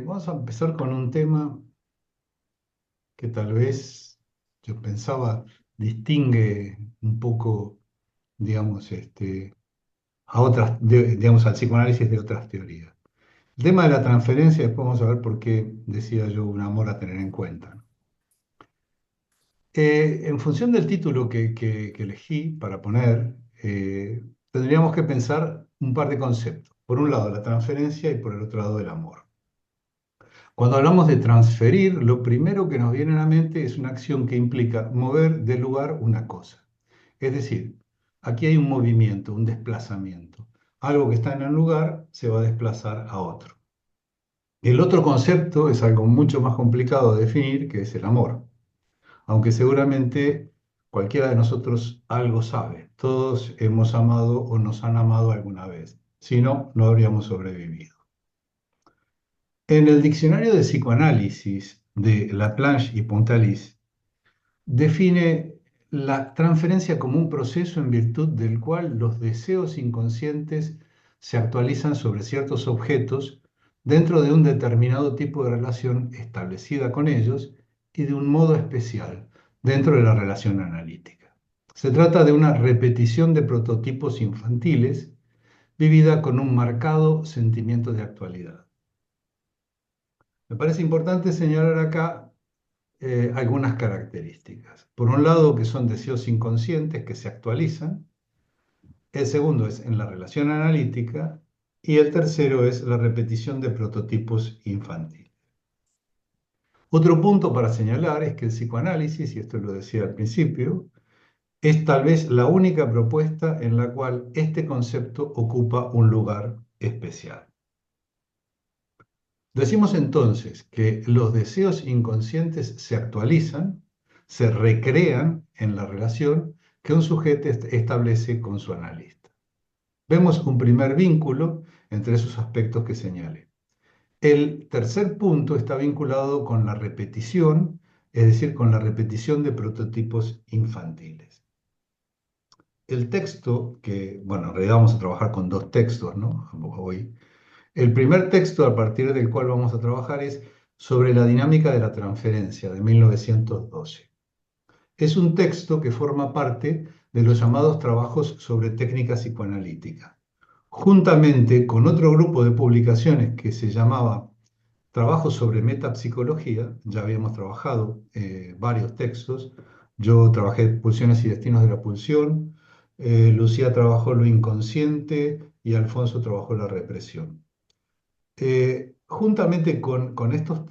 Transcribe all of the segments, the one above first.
Vamos a empezar con un tema que tal vez yo pensaba distingue un poco, digamos, a otras, digamos, al psicoanálisis de otras teorías. El tema de la transferencia, después vamos a ver por qué decía yo un amor a tener en cuenta. En función del título que elegí para poner, tendríamos que pensar un par de conceptos. Por un lado, la transferencia y por el otro lado, el amor. Cuando hablamos de transferir, lo primero que nos viene a la mente es una acción que implica mover de lugar una cosa. Es decir, aquí hay un movimiento, un desplazamiento. Algo que está en un lugar se va a desplazar a otro. El otro concepto es algo mucho más complicado de definir, que es el amor. Aunque seguramente cualquiera de nosotros algo sabe. Todos hemos amado o nos han amado alguna vez. Si no, no habríamos sobrevivido. En el diccionario de psicoanálisis de Laplanche y Pontalis, define la transferencia como un proceso en virtud del cual los deseos inconscientes se actualizan sobre ciertos objetos dentro de un determinado tipo de relación establecida con ellos y de un modo especial dentro de la relación analítica. Se trata de una repetición de prototipos infantiles vivida con un marcado sentimiento de actualidad. Me parece importante señalar acá algunas características. Por un lado, que son deseos inconscientes que se actualizan. El segundo es en la relación analítica. Y el tercero es la repetición de prototipos infantiles. Otro punto para señalar es que el psicoanálisis, y esto lo decía al principio, es tal vez la única propuesta en la cual este concepto ocupa un lugar especial. Decimos entonces que los deseos inconscientes se actualizan, se recrean en la relación que un sujeto establece con su analista. Vemos un primer vínculo entre esos aspectos que señalé. El tercer punto está vinculado con la repetición, es decir, con la repetición de prototipos infantiles. El texto, que, bueno, en realidad vamos a trabajar con dos textos, ¿no? Hoy. El primer texto a partir del cual vamos a trabajar es sobre la dinámica de la transferencia de 1912. Es un texto que forma parte de los llamados trabajos sobre técnica psicoanalítica, juntamente con otro grupo de publicaciones que se llamaba Trabajos sobre metapsicología. Ya habíamos trabajado varios textos. Yo trabajé Pulsiones y destinos de la pulsión, Lucía trabajó lo inconsciente y Alfonso trabajó la represión. Juntamente con estos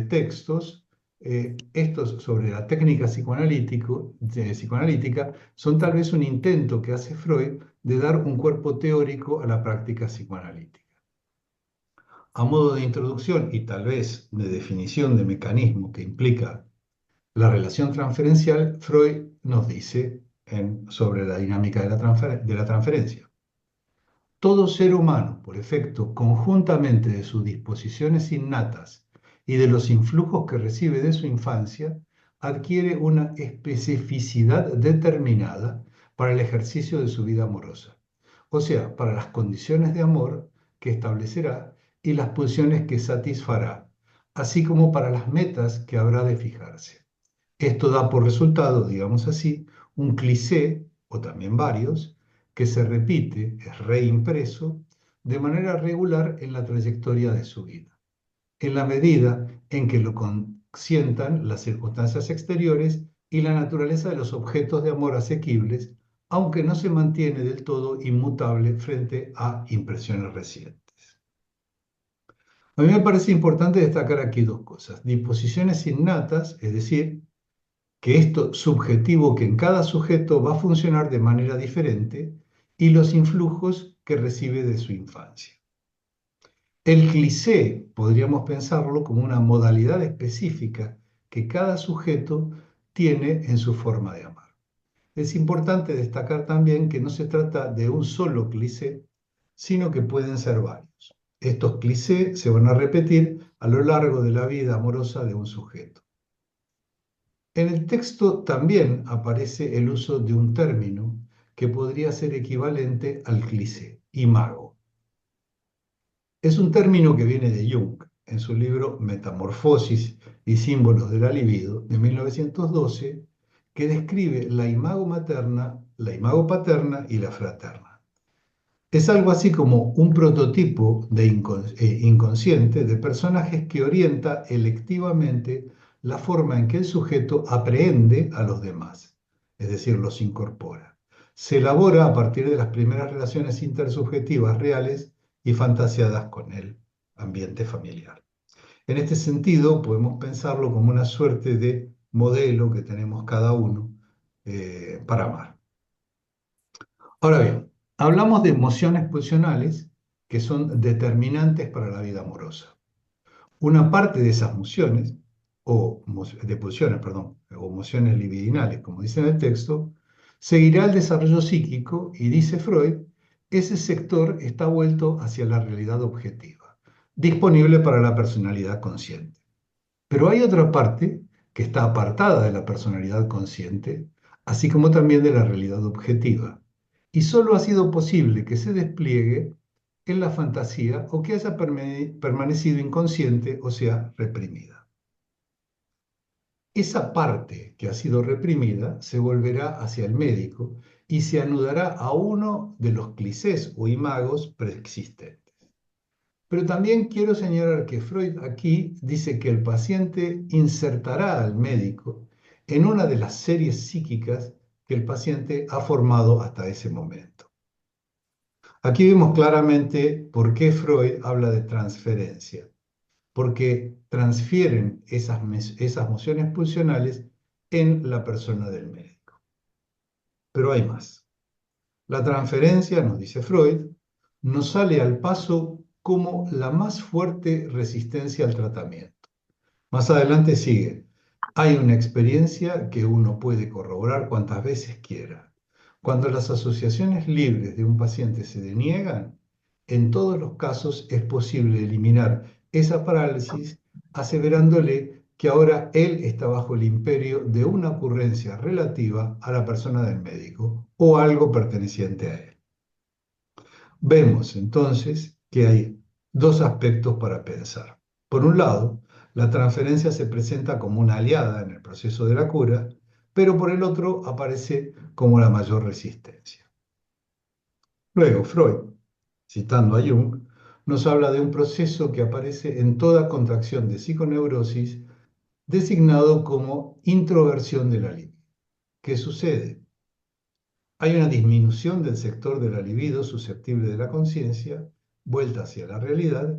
textos, estos sobre la técnica psicoanalítica, son tal vez un intento que hace Freud de dar un cuerpo teórico a la práctica psicoanalítica. A modo de introducción y tal vez de definición de mecanismo que implica la relación transferencial, Freud nos dice sobre la dinámica de la transferencia. Todo ser humano, por efecto conjuntamente de sus disposiciones innatas y de los influjos que recibe de su infancia, adquiere una especificidad determinada para el ejercicio de su vida amorosa, o sea, para las condiciones de amor que establecerá y las pulsiones que satisfará, así como para las metas que habrá de fijarse. Esto da por resultado, digamos así, un cliché, o también varios, que se repite, es reimpreso, de manera regular en la trayectoria de su vida, en la medida en que lo consientan las circunstancias exteriores y la naturaleza de los objetos de amor asequibles, aunque no se mantiene del todo inmutable frente a impresiones recientes. A mí me parece importante destacar aquí dos cosas: disposiciones innatas, es decir, que esto subjetivo que en cada sujeto va a funcionar de manera diferente, y los influjos que recibe de su infancia. El cliché podríamos pensarlo como una modalidad específica que cada sujeto tiene en su forma de amar. Es importante destacar también que no se trata de un solo cliché, sino que pueden ser varios. Estos clichés se van a repetir a lo largo de la vida amorosa de un sujeto. En el texto también aparece el uso de un término que podría ser equivalente al cliché, imago. Es un término que viene de Jung. en su libro Metamorfosis y símbolos de la libido de 1912, que describe la imago materna, la imago paterna y la fraterna. Es algo así como un prototipo de inconsciente de personajes que orienta electivamente la forma en que el sujeto aprehende a los demás, es decir, los incorpora. Se elabora a partir de las primeras relaciones intersubjetivas reales y fantasiadas con el ambiente familiar. En este sentido, podemos pensarlo como una suerte de modelo que tenemos cada uno para amar. Ahora bien, hablamos de emociones pulsionales que son determinantes para la vida amorosa. Una parte de esas emociones, de pulsiones, perdón, o emociones libidinales, como dice en el texto, seguirá el desarrollo psíquico y dice Freud, ese sector está vuelto hacia la realidad objetiva, disponible para la personalidad consciente. Pero hay otra parte que está apartada de la personalidad consciente, así como también de la realidad objetiva, y solo ha sido posible que se despliegue en la fantasía o que haya permanecido inconsciente, o sea, reprimida. Esa parte que ha sido reprimida se volverá hacia el médico y se anudará a uno de los clichés o imagos preexistentes. Pero también quiero señalar que Freud aquí dice que el paciente insertará al médico en una de las series psíquicas que el paciente ha formado hasta ese momento. Aquí vemos claramente por qué Freud habla de transferencia, porque transfieren esas mociones pulsionales en la persona del médico. Pero hay más. La transferencia, nos dice Freud, nos sale al paso como la más fuerte resistencia al tratamiento. Más adelante sigue, hay una experiencia que uno puede corroborar cuantas veces quiera. Cuando las asociaciones libres de un paciente se deniegan, en todos los casos es posible eliminar esa parálisis aseverándole que ahora él está bajo el imperio de una ocurrencia relativa a la persona del médico o algo perteneciente a él. Vemos entonces que hay dos aspectos para pensar. Por un lado, la transferencia se presenta como una aliada en el proceso de la cura, pero por el otro aparece como la mayor resistencia. Luego, Freud, citando a Jung, nos habla de un proceso que aparece en toda contracción de psiconeurosis, designado como introversión de la libido. ¿Qué sucede? Hay una disminución del sector de la libido susceptible de la conciencia, vuelta hacia la realidad,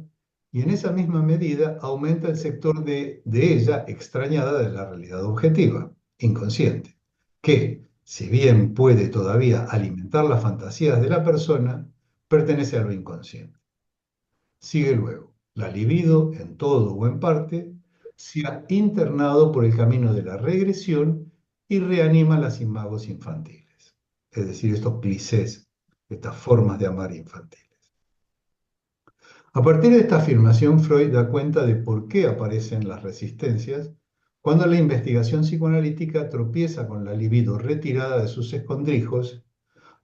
y en esa misma medida aumenta el sector de ella extrañada de la realidad objetiva, inconsciente, que, si bien puede todavía alimentar las fantasías de la persona, pertenece a lo inconsciente. Sigue luego, la libido, en todo o en parte, se ha internado por el camino de la regresión y reanima las imagos infantiles, es decir, estos clichés, estas formas de amar infantiles. A partir de esta afirmación, Freud da cuenta de por qué aparecen las resistencias cuando la investigación psicoanalítica tropieza con la libido retirada de sus escondrijos,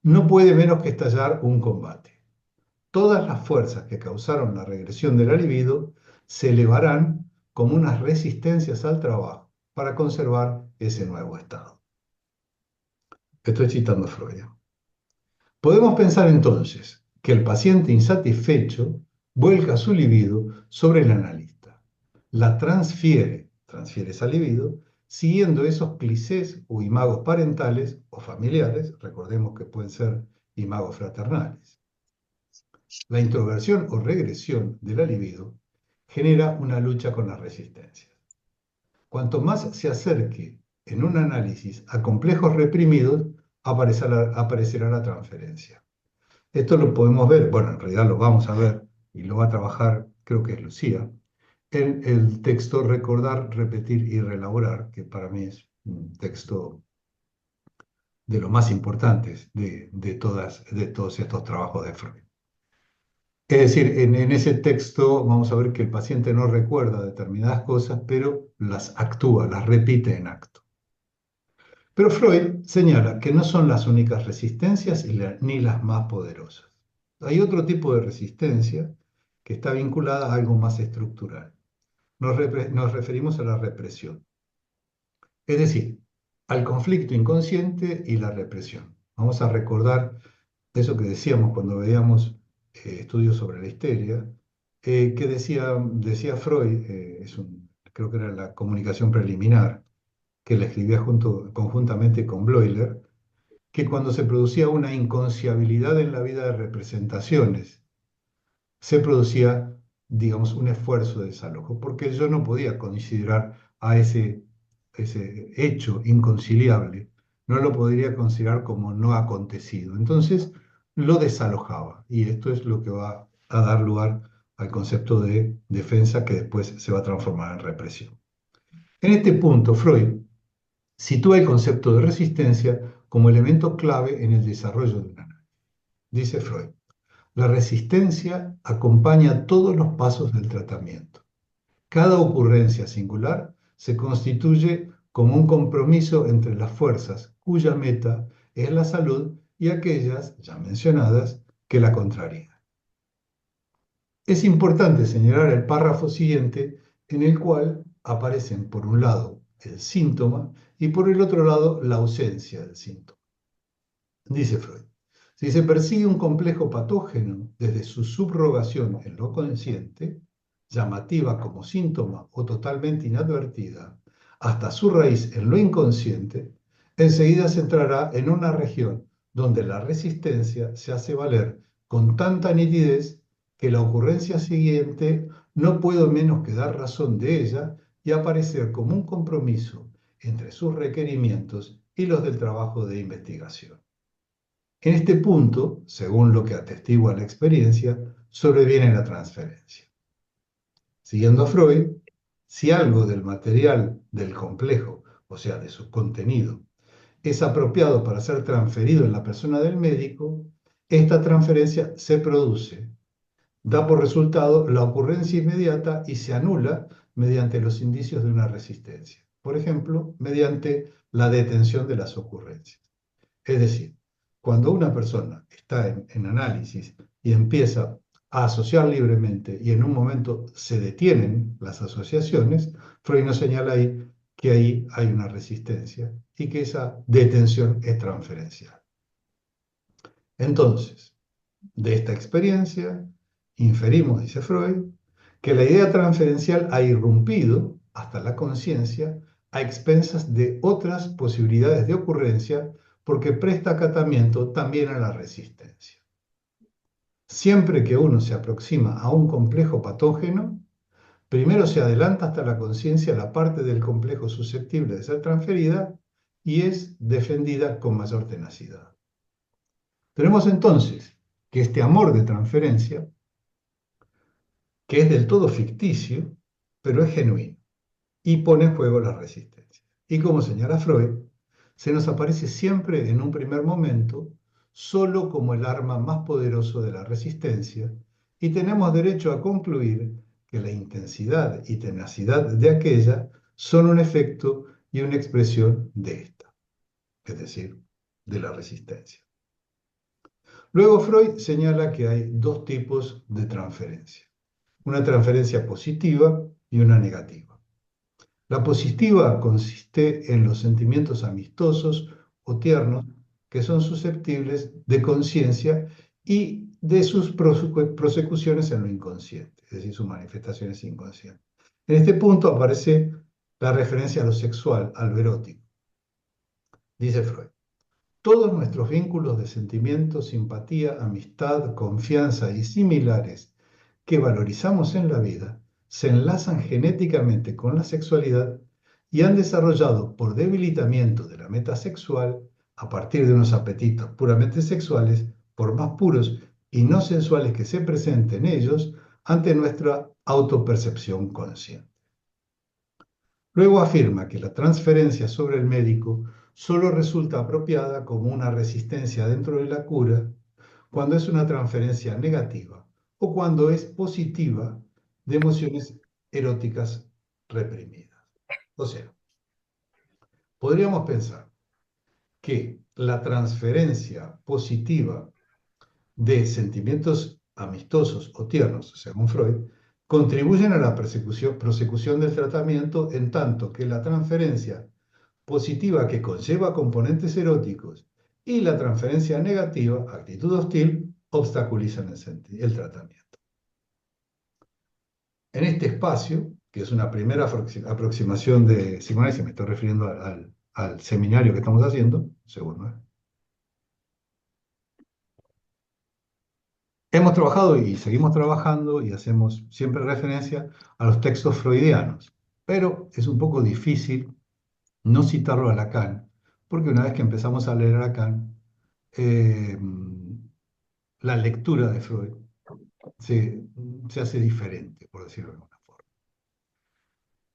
no puede menos que estallar un combate. Todas las fuerzas que causaron la regresión de la libido se elevarán como unas resistencias al trabajo para conservar ese nuevo estado. Estoy citando a Freud. Podemos pensar entonces que el paciente insatisfecho vuelca su libido sobre el analista, la transfiere esa libido, siguiendo esos clichés o imagos parentales o familiares, recordemos que pueden ser imagos fraternales. La introversión o regresión de la libido genera una lucha con las resistencias. Cuanto más se acerque en un análisis a complejos reprimidos, aparecerá la transferencia. Esto lo podemos ver, bueno, en realidad lo vamos a ver y lo va a trabajar, creo que es Lucía, en el texto Recordar, Repetir y Reelaborar, que para mí es un texto de los más importantes de todos estos trabajos de Freud. Es decir, en ese texto vamos a ver que el paciente no recuerda determinadas cosas, pero las actúa, las repite en acto. Pero Freud señala que no son las únicas resistencias ni las más poderosas. Hay otro tipo de resistencia que está vinculada a algo más estructural. Nos referimos a la represión, es decir, al conflicto inconsciente y la represión. Vamos a recordar eso que decíamos cuando veíamos estudios sobre la histeria, que decía Freud, creo que era la comunicación preliminar, que la escribía conjuntamente con Bleuler, que cuando se producía una inconciabilidad en la vida de representaciones, se producía, digamos, un esfuerzo de desalojo, porque yo no podía considerar a ese hecho inconciliable, no lo podría considerar como no acontecido. Entonces lo desalojaba, y esto es lo que va a dar lugar al concepto de defensa que después se va a transformar en represión. En este punto, Freud sitúa el concepto de resistencia como elemento clave en el desarrollo de un análisis. Dice Freud, la resistencia acompaña todos los pasos del tratamiento. Cada ocurrencia singular se constituye como un compromiso entre las fuerzas cuya meta es la salud y aquellas, ya mencionadas, que la contrarían. Es importante señalar el párrafo siguiente en el cual aparecen por un lado el síntoma y por el otro lado la ausencia del síntoma. Dice Freud, si se persigue un complejo patógeno desde su subrogación en lo consciente, llamativa como síntoma o totalmente inadvertida, hasta su raíz en lo inconsciente, enseguida se entrará en una región donde la resistencia se hace valer con tanta nitidez que la ocurrencia siguiente no puede menos que dar razón de ella y aparecer como un compromiso entre sus requerimientos y los del trabajo de investigación. En este punto, según lo que atestigua la experiencia, sobreviene la transferencia. Siguiendo a Freud, si algo del material del complejo, o sea, de su contenido, es apropiado para ser transferido en la persona del médico, esta transferencia se produce, da por resultado la ocurrencia inmediata y se anula mediante los indicios de una resistencia. Por ejemplo, mediante la detención de las ocurrencias. Es decir, cuando una persona está en análisis y empieza a asociar libremente y en un momento se detienen las asociaciones, Freud nos señala ahí que ahí hay una resistencia y que esa detención es transferencial. Entonces, de esta experiencia, inferimos, dice Freud, que la idea transferencial ha irrumpido hasta la conciencia a expensas de otras posibilidades de ocurrencia porque presta acatamiento también a la resistencia. Siempre que uno se aproxima a un complejo patógeno, primero se adelanta hasta la conciencia la parte del complejo susceptible de ser transferida y es defendida con mayor tenacidad. Tenemos entonces que este amor de transferencia, que es del todo ficticio, pero es genuino y pone en juego la resistencia. Y como señala Freud, se nos aparece siempre en un primer momento solo como el arma más poderoso de la resistencia y tenemos derecho a concluir que la intensidad y tenacidad de aquella son un efecto y una expresión de esta, es decir, de la resistencia. Luego Freud señala que hay dos tipos de transferencia, una transferencia positiva y una negativa. La positiva consiste en los sentimientos amistosos o tiernos que son susceptibles de conciencia y de sus prosecuciones en lo inconsciente, es decir, sus manifestaciones inconscientes. En este punto aparece la referencia a lo sexual, al lo erótico. Dice Freud, todos nuestros vínculos de sentimiento, simpatía, amistad, confianza y similares que valorizamos en la vida se enlazan genéticamente con la sexualidad y han desarrollado por debilitamiento de la meta sexual, a partir de unos apetitos puramente sexuales, por más puros y no sensuales que se presenten ellos, ante nuestra autopercepción consciente. Luego afirma que la transferencia sobre el médico solo resulta apropiada como una resistencia dentro de la cura cuando es una transferencia negativa o cuando es positiva de emociones eróticas reprimidas. O sea, podríamos pensar que la transferencia positiva de sentimientos amistosos o tiernos, según Freud, contribuyen a la prosecución del tratamiento en tanto que la transferencia positiva que conlleva componentes eróticos y la transferencia negativa, actitud hostil, obstaculizan el tratamiento. En este espacio, que es una primera aproximación de psicoanálisis, me estoy refiriendo al seminario que estamos haciendo, segundo, hemos trabajado y seguimos trabajando y hacemos siempre referencia a los textos freudianos, pero es un poco difícil no citarlo a Lacan, porque una vez que empezamos a leer a Lacan, eh, la lectura de Freud se, se hace diferente, por decirlo de alguna forma.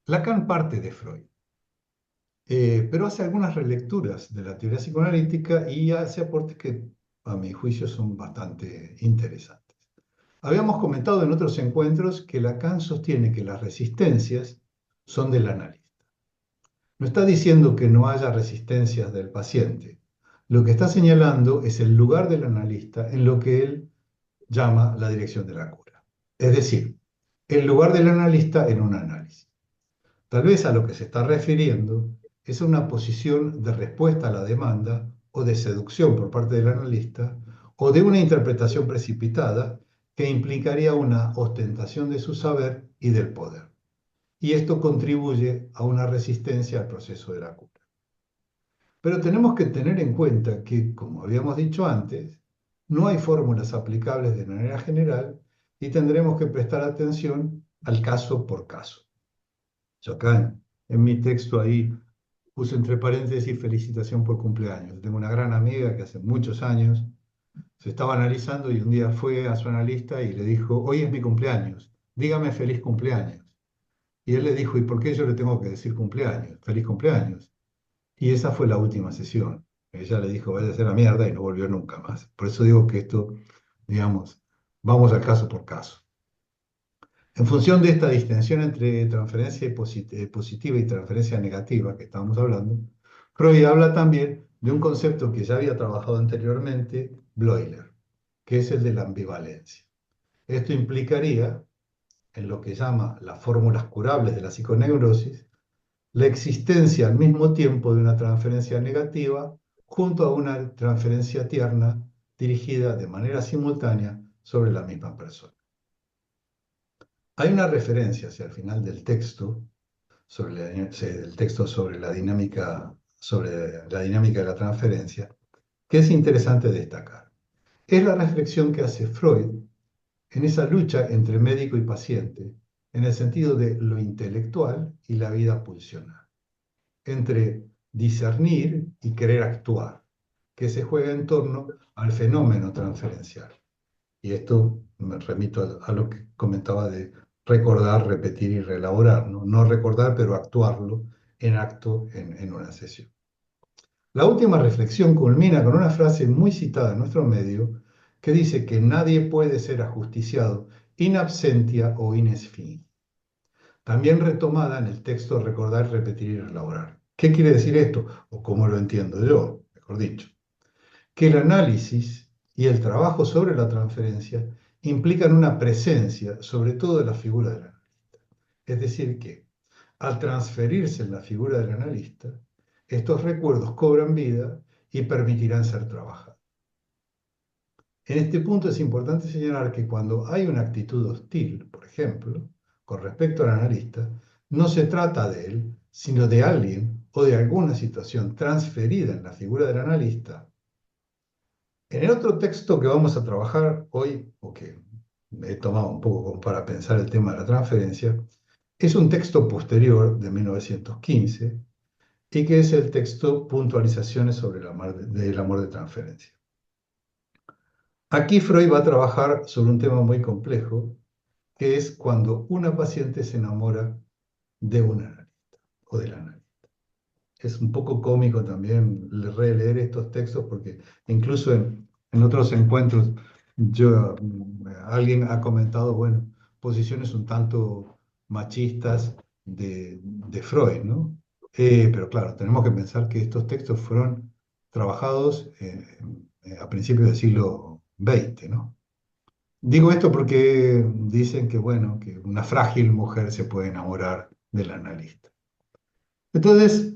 Lacan parte de Freud, pero hace algunas relecturas de la teoría psicoanalítica y hace aportes que, a mi juicio, son bastante interesantes. Habíamos comentado en otros encuentros que Lacan sostiene que las resistencias son del analista. No está diciendo que no haya resistencias del paciente. Lo que está señalando es el lugar del analista en lo que él llama la dirección de la cura. Es decir, el lugar del analista en un análisis. Tal vez a lo que se está refiriendo es a una posición de respuesta a la demanda o de seducción por parte del analista o de una interpretación precipitada que implicaría una ostentación de su saber y del poder. Y esto contribuye a una resistencia al proceso de la cura. Pero tenemos que tener en cuenta que, como habíamos dicho antes, no hay fórmulas aplicables de manera general y tendremos que prestar atención al caso por caso. Yo acá en mi texto ahí puse entre paréntesis felicitación por cumpleaños. Tengo una gran amiga que hace muchos años se estaba analizando y un día fue a su analista y le dijo, hoy es mi cumpleaños, dígame feliz cumpleaños. Y él le dijo, ¿y por qué yo le tengo que decir cumpleaños? Feliz cumpleaños. Y esa fue la última sesión. Ella le dijo, vaya a ser la mierda y no volvió nunca más. Por eso digo que esto, digamos, vamos al caso por caso. En función de esta distinción entre transferencia positiva y transferencia negativa que estábamos hablando, Freud habla también de un concepto que ya había trabajado anteriormente, Bleuler, que es el de la ambivalencia. Esto implicaría, en lo que llama las fórmulas curables de la psiconeurosis, la existencia al mismo tiempo de una transferencia negativa junto a una transferencia tierna dirigida de manera simultánea sobre la misma persona. Hay una referencia hacia el final del texto sobre la dinámica de la transferencia que es interesante destacar. Es la reflexión que hace Freud en esa lucha entre médico y paciente en el sentido de lo intelectual y la vida pulsional, entre discernir y querer actuar, que se juega en torno al fenómeno transferencial. Y esto me remito a lo que comentaba de recordar, repetir y reelaborar, ¿no? No recordar, pero actuarlo en acto en una sesión. La última reflexión culmina con una frase muy citada en nuestro medio que dice que nadie puede ser ajusticiado in absentia o in sfin. También retomada en el texto Recordar, repetir y reelaborar. ¿Qué quiere decir esto? O cómo lo entiendo yo, mejor dicho. Que el análisis y el trabajo sobre la transferencia implican una presencia, sobre todo de la figura del analista. Es decir, que al transferirse en la figura del analista, estos recuerdos cobran vida y permitirán ser trabajados. En este punto es importante señalar que cuando hay una actitud hostil, por ejemplo, con respecto al analista, no se trata de él, sino de alguien o de alguna situación transferida en la figura del analista. En el otro texto que vamos a trabajar hoy, o que he tomado un poco como para pensar el tema de la transferencia, es un texto posterior de 1915 y que es el texto Puntualizaciones sobre el amor de transferencia. Aquí Freud va a trabajar sobre un tema muy complejo, que es cuando una paciente se enamora de un analista o del analista. Es un poco cómico también releer estos textos porque incluso en otros encuentros alguien ha comentado, bueno, posiciones un tanto machistas de Freud, ¿no? Pero claro, tenemos que pensar que estos textos fueron trabajados a principios del siglo XX, ¿no? Digo esto porque dicen que, bueno, que una frágil mujer se puede enamorar del analista. Entonces,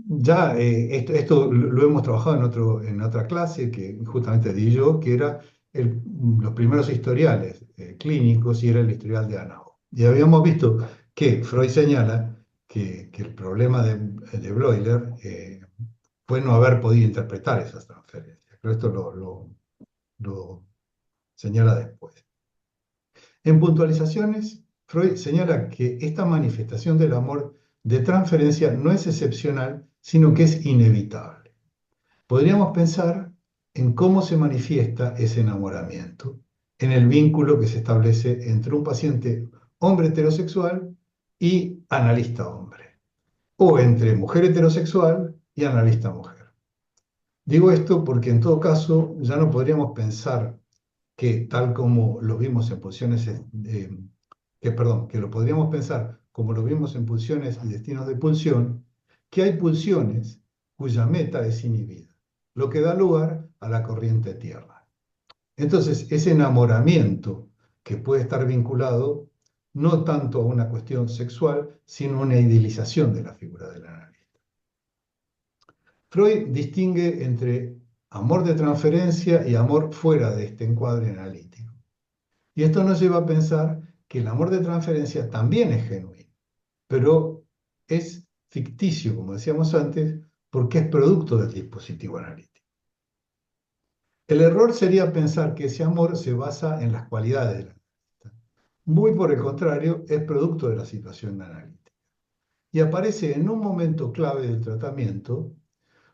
ya esto lo hemos trabajado en otra clase que justamente di yo, que era los primeros historiales clínicos y era el historial de Anao. Y habíamos visto que Freud señala que el problema de Bleuler fue no haber podido interpretar esas transferencias. Pero esto lo señala después. En puntualizaciones, Freud señala que esta manifestación del amor de transferencia no es excepcional, sino que es inevitable. Podríamos pensar en cómo se manifiesta ese enamoramiento, en el vínculo que se establece entre un paciente hombre heterosexual y analista hombre, o entre mujer heterosexual y analista mujer. Digo esto porque en todo caso ya no podríamos pensar que tal como lo vimos en pulsiones, que lo podríamos pensar como lo vimos en pulsiones y destinos de pulsión, que hay pulsiones cuya meta es inhibida, lo que da lugar a la corriente tierra. Entonces, ese enamoramiento que puede estar vinculado no tanto a una cuestión sexual, sino a una idealización de la figura del analista. Freud distingue entre amor de transferencia y amor fuera de este encuadre analítico. Y esto nos lleva a pensar que el amor de transferencia también es genuino, pero es ficticio, como decíamos antes, porque es producto del dispositivo analítico. El error sería pensar que ese amor se basa en las cualidades del analista. Muy por el contrario, es producto de la situación analítica. Y aparece en un momento clave del tratamiento,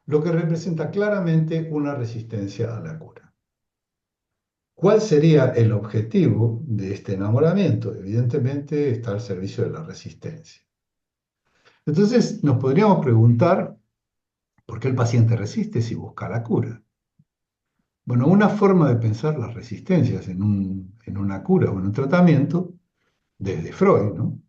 lo que representa claramente una resistencia a la cura. ¿Cuál sería el objetivo de este enamoramiento? Evidentemente está al servicio de la resistencia. Entonces nos podríamos preguntar por qué el paciente resiste si busca la cura. Bueno, una forma de pensar las resistencias en una cura o en un tratamiento, desde Freud, ¿no?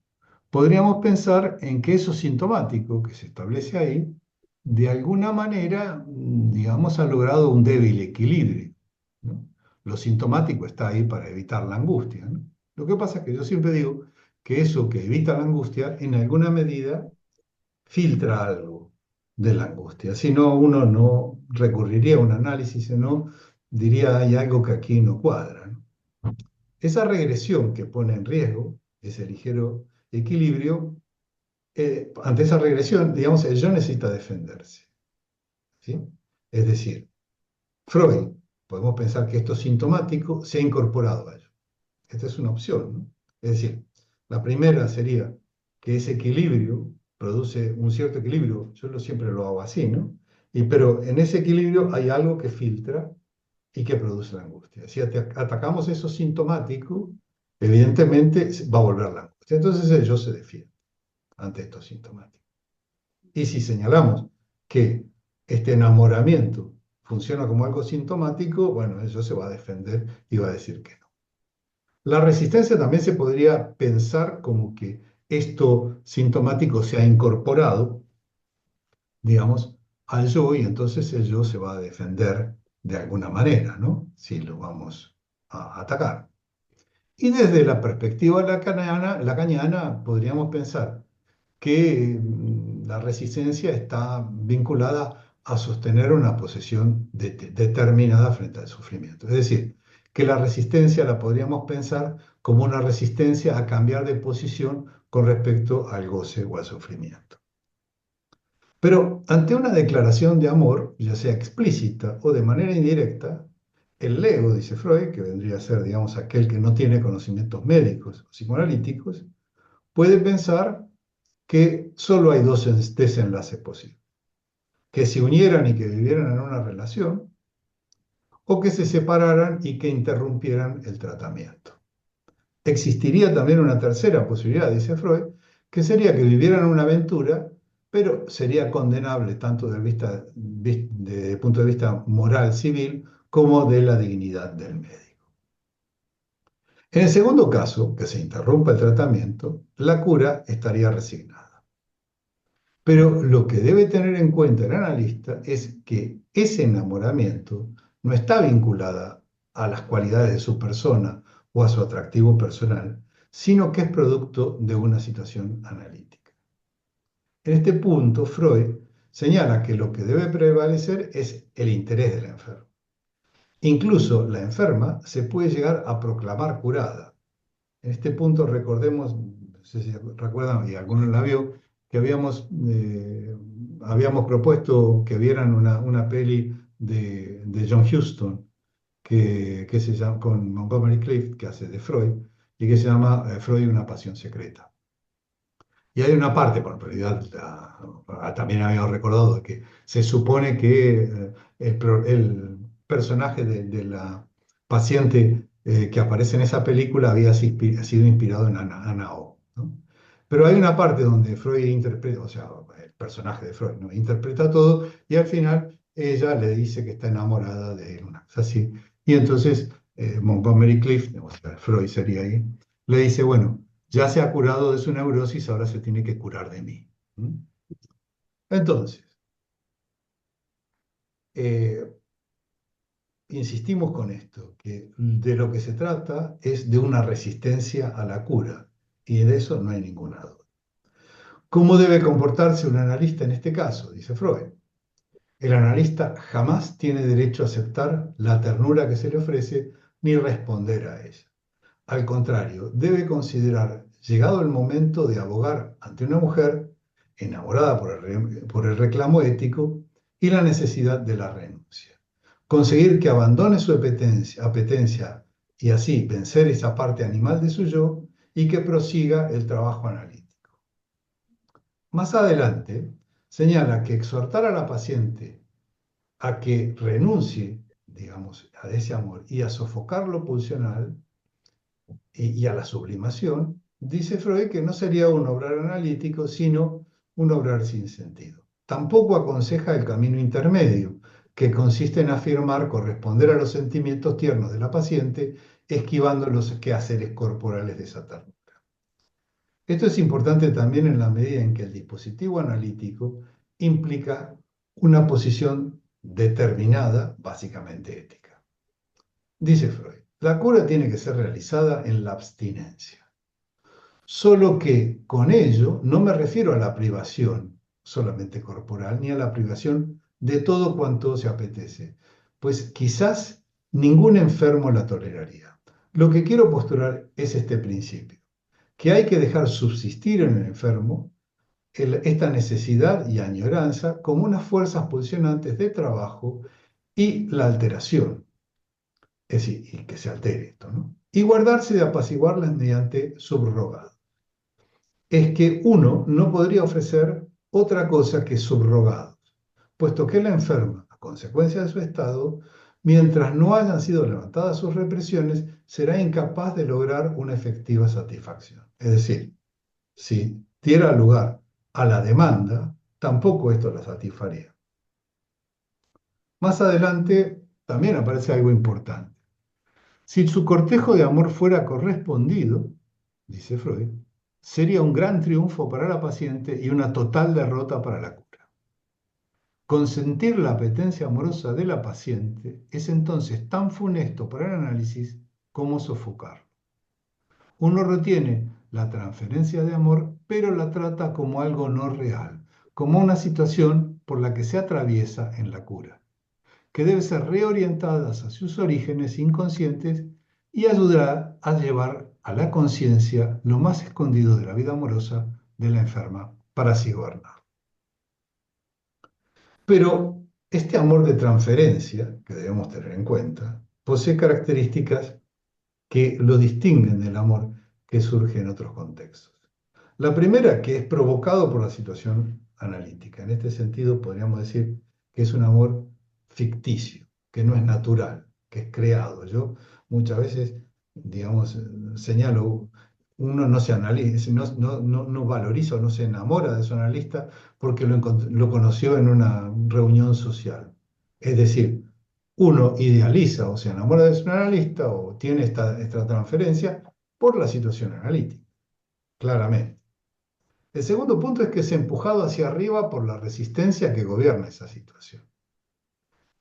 Podríamos pensar en que eso sintomático que se establece ahí, de alguna manera, digamos, ha logrado un débil equilibrio, ¿no? Lo sintomático está ahí para evitar la angustia, ¿no? Lo que pasa es que yo siempre digo que eso que evita la angustia, en alguna medida, filtra algo de la angustia. Si no, uno no recurriría a un análisis, sino diría, hay algo que aquí no cuadra, ¿no? Esa regresión que pone en riesgo ese ligero equilibrio, ante esa regresión, digamos, el yo necesita defenderse, ¿sí? Es decir, Freud, podemos pensar que esto sintomático se ha incorporado a ello. Esta es una opción, ¿no? Es decir, la primera sería que ese equilibrio produce un cierto equilibrio, siempre lo hago así, ¿no? Pero en ese equilibrio hay algo que filtra y que produce la angustia. Si atacamos eso sintomático, evidentemente va a volver la angustia. Entonces el yo se defiende ante estos sintomáticos. Y si señalamos que este enamoramiento funciona como algo sintomático, bueno, eso se va a defender y va a decir que no. La resistencia también se podría pensar como que esto sintomático se ha incorporado, digamos, al yo y entonces el yo se va a defender de alguna manera, ¿no? Si lo vamos a atacar. Y desde la perspectiva lacaniana podríamos pensar que la resistencia está vinculada a sostener una posición determinada frente al sufrimiento. Es decir, que la resistencia la podríamos pensar como una resistencia a cambiar de posición con respecto al goce o al sufrimiento. Pero ante una declaración de amor, ya sea explícita o de manera indirecta, el ego, dice Freud, que vendría a ser, digamos, aquel que no tiene conocimientos médicos o psicoanalíticos, puede pensar que solo hay dos desenlaces posibles, que se unieran y que vivieran en una relación, o que se separaran y que interrumpieran el tratamiento. Existiría también una tercera posibilidad, dice Freud, que sería que vivieran una aventura, pero sería condenable tanto desde el punto de vista moral civil como de la dignidad del médico. En el segundo caso, que se interrumpa el tratamiento, la cura estaría resignada. Pero lo que debe tener en cuenta el analista es que ese enamoramiento no está vinculado a las cualidades de su persona o a su atractivo personal, sino que es producto de una situación analítica. En este punto, Freud señala que lo que debe prevalecer es el interés del enfermo. Incluso la enferma se puede llegar a proclamar curada. En este punto recordemos, no sé si recuerdan y alguno la vio, que habíamos propuesto que vieran una peli de John Huston que se llama, con Montgomery Clift, que hace de Freud, y que se llama Freud y una pasión secreta. Y hay una parte, por en realidad también habíamos recordado que se supone que el personaje de la paciente que aparece en esa película había sido inspirado en Ana O, ¿no? Pero hay una parte donde Freud interpreta, o sea, el personaje de Freud, ¿no? Interpreta todo y al final ella le dice que está enamorada de él, una cosa así. Y entonces Montgomery Clift, o sea, Freud sería ahí, le dice, bueno, ya se ha curado de su neurosis, ahora se tiene que curar de mí. ¿Mm? Entonces, eh, insistimos con esto, que de lo que se trata es de una resistencia a la cura, y de eso no hay ninguna duda. ¿Cómo debe comportarse un analista en este caso? Dice Freud. El analista jamás tiene derecho a aceptar la ternura que se le ofrece ni responder a ella. Al contrario, debe considerar llegado el momento de abogar ante una mujer enamorada por el reclamo ético y la necesidad de la renuncia. Conseguir que abandone su apetencia y así vencer esa parte animal de su yo y que prosiga el trabajo analítico. Más adelante, señala que exhortar a la paciente a que renuncie, digamos, a ese amor y a sofocar lo pulsional y a la sublimación, dice Freud que no sería un obrar analítico, sino un obrar sin sentido. Tampoco aconseja el camino intermedio, que consiste en afirmar corresponder a los sentimientos tiernos de la paciente, esquivando los quehaceres corporales de esa ternura. Esto es importante también en la medida en que el dispositivo analítico implica una posición determinada, básicamente ética. Dice Freud, la cura tiene que ser realizada en la abstinencia. Solo que con ello no me refiero a la privación solamente corporal, ni a la privación de todo cuanto se apetece, pues quizás ningún enfermo la toleraría. Lo que quiero postular es este principio, que hay que dejar subsistir en el enfermo esta necesidad y añoranza como unas fuerzas pulsionantes de trabajo y la alteración, es decir, y que se altere esto, ¿no? Y guardarse de apaciguarlas mediante subrogado. Es que uno no podría ofrecer otra cosa que subrogados, puesto que la enferma, a consecuencia de su estado, mientras no hayan sido levantadas sus represiones, será incapaz de lograr una efectiva satisfacción. Es decir, si diera lugar a la demanda, tampoco esto la satisfaría. Más adelante también aparece algo importante. Si su cortejo de amor fuera correspondido, dice Freud, sería un gran triunfo para la paciente y una total derrota para la cura. Consentir la apetencia amorosa de la paciente es entonces tan funesto para el análisis como sofocarlo. Uno retiene la transferencia de amor, pero la trata como algo no real, como una situación por la que se atraviesa en la cura, que debe ser reorientada hacia sus orígenes inconscientes y ayudar a llevar a la conciencia lo más escondido de la vida amorosa de la enferma para así gobernar. Pero este amor de transferencia, que debemos tener en cuenta, posee características que lo distinguen del amor que surge en otros contextos. La primera, que es provocado por la situación analítica. En este sentido, podríamos decir que es un amor ficticio, que no es natural, que es creado. Yo muchas veces, digamos, señalo, uno no se analiza, no valoriza o no se enamora de su analista porque lo conoció en una reunión social. Es decir, uno idealiza o se enamora de su analista o tiene esta transferencia por la situación analítica, claramente. El segundo punto es que es empujado hacia arriba por la resistencia que gobierna esa situación.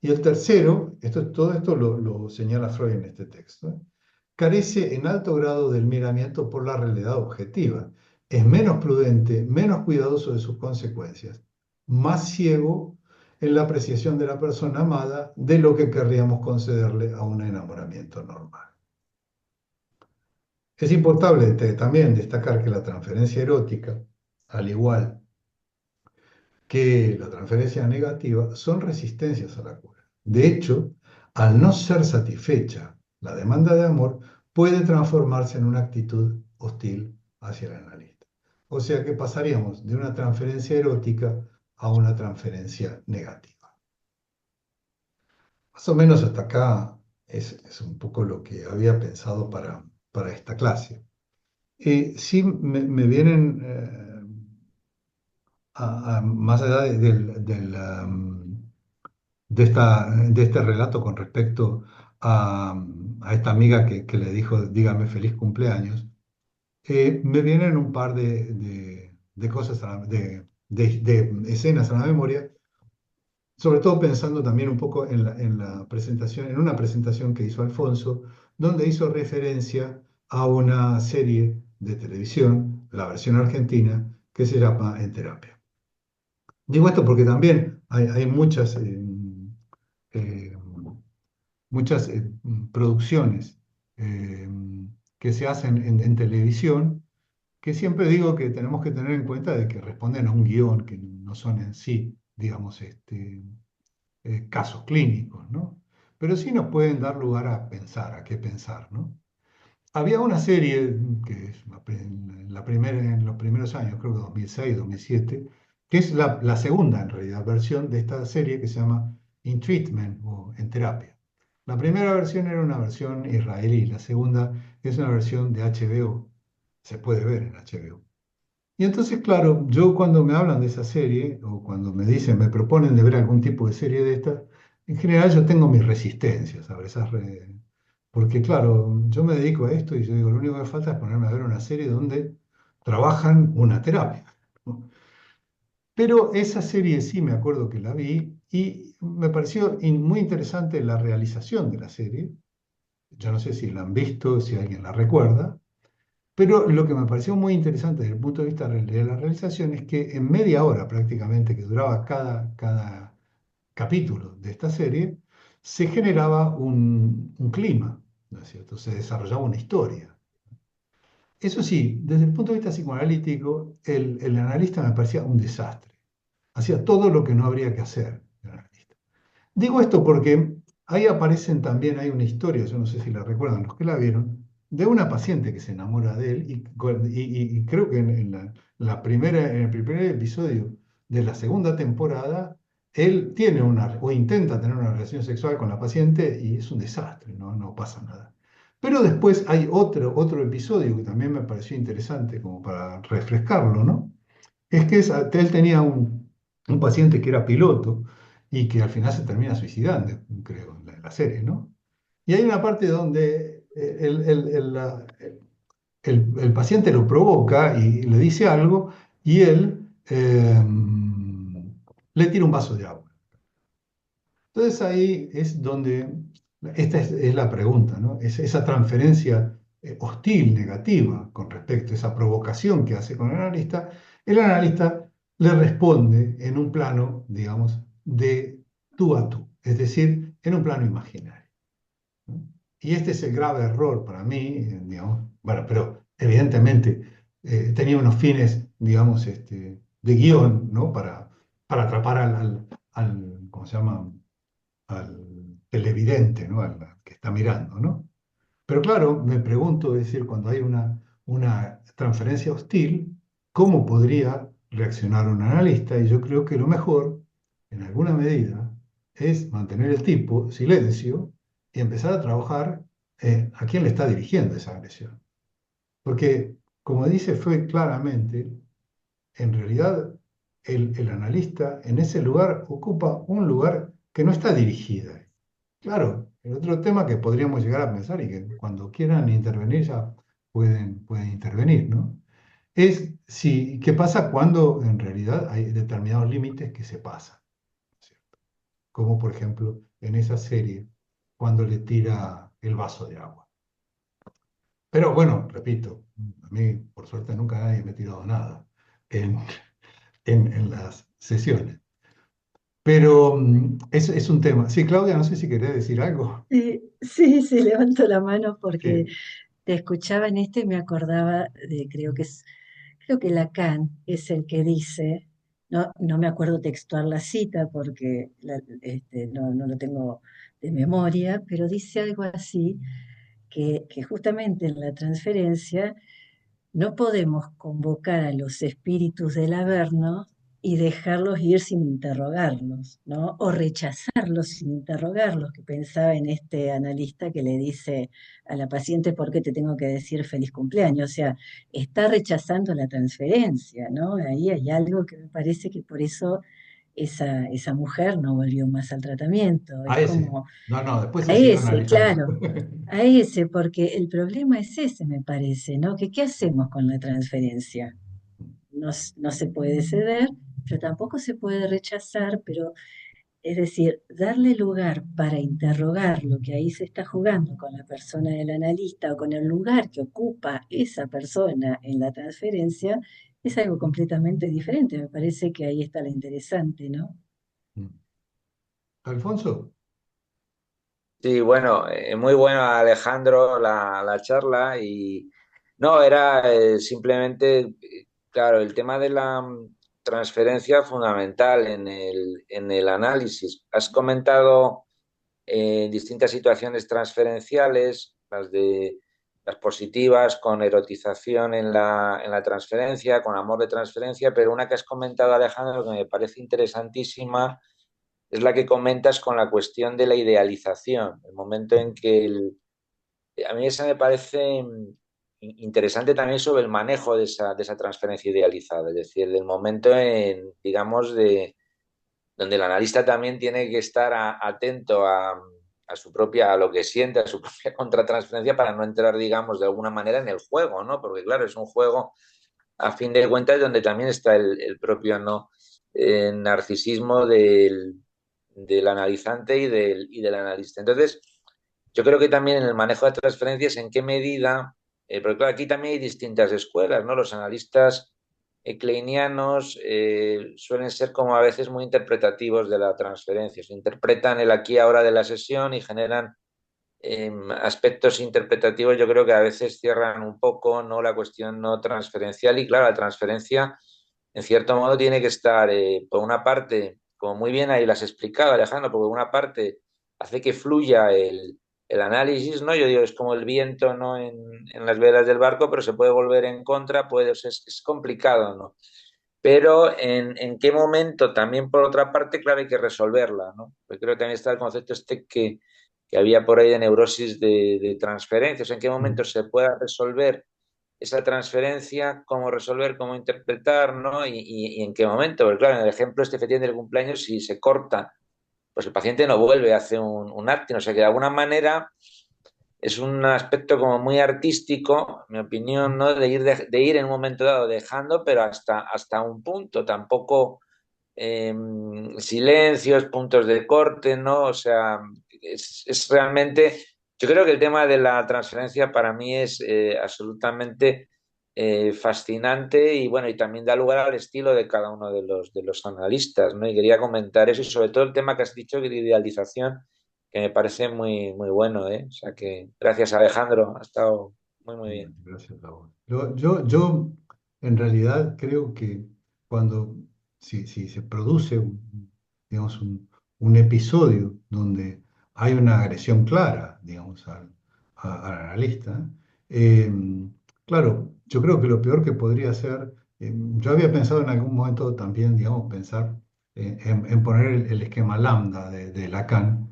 Y el tercero, todo esto lo señala Freud en este texto, carece en alto grado del miramiento por la realidad objetiva. Es menos prudente, menos cuidadoso de sus consecuencias, más ciego en la apreciación de la persona amada de lo que querríamos concederle a un enamoramiento normal. Es importante también destacar que la transferencia erótica, al igual que la transferencia negativa, son resistencias a la cura. De hecho, al no ser satisfecha la demanda de amor, puede transformarse en una actitud hostil hacia el analista. O sea que pasaríamos de una transferencia erótica a una transferencia negativa. Más o menos hasta acá es un poco lo que había pensado para esta clase. Sí, me vienen más allá de este relato con respecto a esta amiga que le dijo, dígame feliz cumpleaños, me vienen un par de cosas, de escenas a la memoria, sobre todo pensando también un poco en la presentación, en una presentación que hizo Alfonso, donde hizo referencia a una serie de televisión, la versión argentina, que se llama En Terapia. Digo esto porque también hay eh, muchas producciones eh, que se hacen en televisión, que siempre digo que tenemos que tener en cuenta de que responden a un guión, que no son en sí, digamos, casos clínicos, ¿no? Pero sí nos pueden dar lugar a pensar, a qué pensar, ¿no? Había una serie que es en los primeros años, creo que 2006, 2007, que es la segunda, en realidad, versión de esta serie que se llama In Treatment o En Terapia. La primera versión era una versión israelí, la segunda es una versión de HBO, se puede ver en HBO. Y entonces, claro, yo cuando me hablan de esa serie o cuando me dicen, me proponen de ver algún tipo de serie de esta, en general yo tengo mis resistencias a ver porque claro, yo me dedico a esto y yo digo, lo único que falta es ponerme a ver una serie donde trabajan una terapia, ¿no? Pero esa serie sí me acuerdo que la vi y me pareció muy interesante la realización de la serie. Yo no sé si la han visto, si alguien la recuerda. Pero lo que me pareció muy interesante desde el punto de vista de la realización es que en media hora prácticamente que duraba cada capítulo de esta serie, se generaba un clima, ¿no es cierto? Se desarrollaba una historia. Eso sí, desde el punto de vista psicoanalítico, el analista me parecía un desastre. Hacía todo lo que no habría que hacer el analista. Digo esto porque ahí aparecen también, hay una historia, yo no sé si la recuerdan los que la vieron, de una paciente que se enamora de él y creo que en el primer episodio de la segunda temporada, él tiene o intenta tener una relación sexual con la paciente y es un desastre, no pasa nada. Pero después hay otro episodio que también me pareció interesante como para refrescarlo, ¿no? Es que él tenía un paciente que era piloto y que al final se termina suicidando, creo, en la serie, ¿no? Y hay una parte donde el paciente lo provoca y le dice algo y él le tira un vaso de agua. Entonces ahí es donde, esta es la pregunta, ¿no? Es esa transferencia hostil, negativa, con respecto a esa provocación que hace con el analista le responde en un plano, digamos, de tú a tú, es decir, en un plano imaginario, ¿no? Y este es el grave error para mí, digamos, bueno, pero evidentemente tenía unos fines, digamos, de guión, ¿no? Para atrapar ¿cómo se llama? Al televidente, ¿no? Al que está mirando, ¿no? Pero claro, me pregunto, es decir, cuando hay una transferencia hostil, ¿cómo podría reaccionar un analista? Y yo creo que lo mejor, en alguna medida, es mantener el tipo, silencio, y empezar a trabajar a quién le está dirigiendo esa agresión. Porque, como dice Freud claramente, en realidad el analista en ese lugar ocupa un lugar que no está dirigido. Claro, el otro tema que podríamos llegar a pensar y que cuando quieran intervenir ya pueden intervenir, ¿no? Es qué pasa cuando en realidad hay determinados límites que se pasan, ¿cierto? como por ejemplo en esa serie, cuando le tira el vaso de agua. Pero bueno, repito, a mí por suerte nunca nadie me ha tirado nada en, en las sesiones. Pero es un tema. Sí, Claudia, no sé si querés decir algo. Sí, sí, sí, levanto la mano porque Sí, te escuchaba en esto y me acordaba de, creo que Lacan es el que dice, no me acuerdo textual la cita porque no lo tengo de memoria, pero dice algo así, que justamente en la transferencia no podemos convocar a los espíritus del Averno y dejarlos ir sin interrogarlos, ¿no? O rechazarlos sin interrogarlos, que pensaba en este analista que le dice a la paciente, ¿por qué te tengo que decir feliz cumpleaños? O sea, está rechazando la transferencia, ¿no? Ahí hay algo que me parece que por eso esa mujer no volvió más al tratamiento. a Es ese. como No, no, después a se siguió ese, analizando. claro, a ese, porque el problema es ese, me parece, ¿no? Que ¿qué hacemos con la transferencia? No se puede ceder, pero tampoco se puede rechazar, pero es decir, darle lugar para interrogar lo que ahí se está jugando con la persona del analista o con el lugar que ocupa esa persona en la transferencia, es algo completamente diferente. Me parece que ahí está lo interesante, ¿no? Alfonso, Sí, bueno, muy bueno Alejandro la charla y no, era simplemente, claro, el tema de la transferencia fundamental en el análisis. Has comentado distintas situaciones transferenciales, las positivas, con erotización en la transferencia, con amor de transferencia, pero una que has comentado, Alejandro, que me parece interesantísima es la que comentas con la cuestión de la idealización, el momento en que a mí esa me parece interesante también sobre el manejo de esa transferencia idealizada, es decir, el momento en, digamos, donde el analista también tiene que estar atento a su propia, a lo que siente, a su propia contratransferencia para no entrar, digamos, de alguna manera en el juego, ¿no? Porque claro, es un juego a fin de cuentas donde también está el propio, ¿no? Narcisismo del analizante y del analista. Entonces, yo creo que también en el manejo de transferencias, en qué medida, porque claro, aquí también hay distintas escuelas, ¿no? Los analistas kleinianos suelen ser como a veces muy interpretativos de la transferencia, se interpretan el aquí y ahora de la sesión y generan aspectos interpretativos, yo creo que a veces cierran un poco, ¿no? La cuestión no transferencial y claro, la transferencia en cierto modo tiene que estar, por una parte, como muy bien ahí las has explicado, Alejandro, porque por una parte hace que fluya el análisis, ¿no? Yo digo, es como el viento, ¿no? En las velas del barco, pero se puede volver en contra, puede, o sea, es complicado, ¿no? Pero en qué momento también, por otra parte, claro, hay que resolverla, ¿no? Porque creo que también está el concepto este que había por ahí de neurosis de transferencias, en qué momento se pueda resolver esa transferencia, cómo resolver, cómo interpretar, ¿no? Y en qué momento. Porque claro, en el ejemplo este que tiene del cumpleaños, si se corta, pues el paciente no vuelve, hace un acting, o sea que de alguna manera es un aspecto como muy artístico, mi opinión, ¿no? De ir en un momento dado dejando, pero hasta un punto, tampoco silencios, puntos de corte, ¿no? O sea, es realmente, yo creo que el tema de la transferencia para mí es absolutamente fascinante y bueno, y también da lugar al estilo de cada uno de los analistas, ¿no? Y quería comentar eso y sobre todo el tema que has dicho de idealización, que me parece muy, muy bueno, ¿eh? O sea que gracias Alejandro, ha estado muy, muy bien. gracias a vos. Yo en realidad creo que cuando, si se produce, digamos, un episodio donde hay una agresión clara, digamos, al analista, eh, claro, yo creo que lo peor que podría hacer, yo había pensado en algún momento también, digamos, pensar en poner el esquema lambda de Lacan,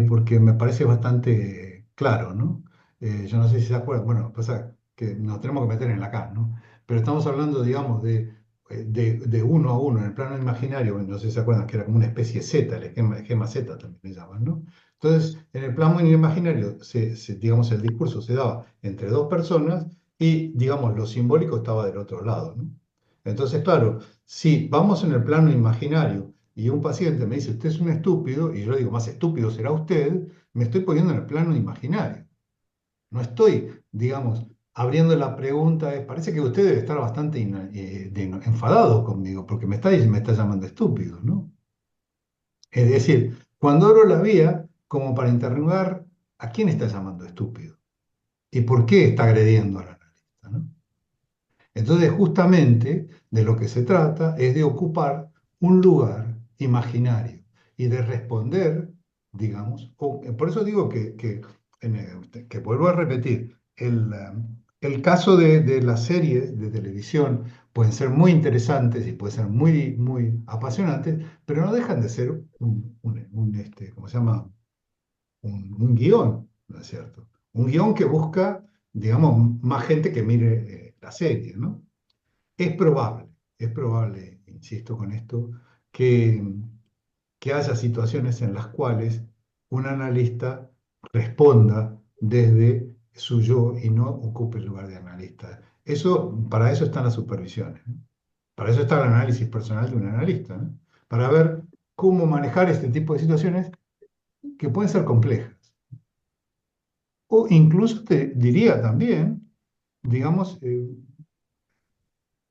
porque me parece bastante claro, ¿no? Yo no sé si se acuerdan, bueno, pasa que nos tenemos que meter en Lacan, ¿no? Pero estamos hablando, digamos, de uno a uno, en el plano imaginario, no sé si se acuerdan que era como una especie Z, el esquema Z también le llaman, ¿no? Entonces, en el plano imaginario, digamos, el discurso se daba entre dos personas y, digamos, lo simbólico estaba del otro lado, ¿no? Entonces, claro, si vamos en el plano imaginario y un paciente me dice, usted es un estúpido, y yo le digo, más estúpido será usted, me estoy poniendo en el plano imaginario. No estoy, digamos, abriendo la pregunta, parece que usted debe estar bastante enfadado conmigo, porque me está llamando estúpido, ¿no? Es decir, cuando abro la vía, como para interrogar a quién está llamando estúpido y por qué está agrediendo al analista, ¿no? Entonces, justamente de lo que se trata es de ocupar un lugar imaginario y de responder, digamos, por eso digo que vuelvo a repetir, el caso de las series de televisión pueden ser muy interesantes y pueden ser muy, muy apasionantes, pero no dejan de ser ¿cómo se llama? Un guión, ¿no es cierto? Un guión que busca, digamos, más gente que mire la serie, ¿no? Es probable, insisto con esto, que, que haya situaciones en las cuales un analista responda desde su yo y no ocupe el lugar de analista. Para eso están las supervisiones, ¿no? Para eso está el análisis personal de un analista, ¿no? Para ver cómo manejar este tipo de situaciones que pueden ser complejas. O incluso te diría también, digamos,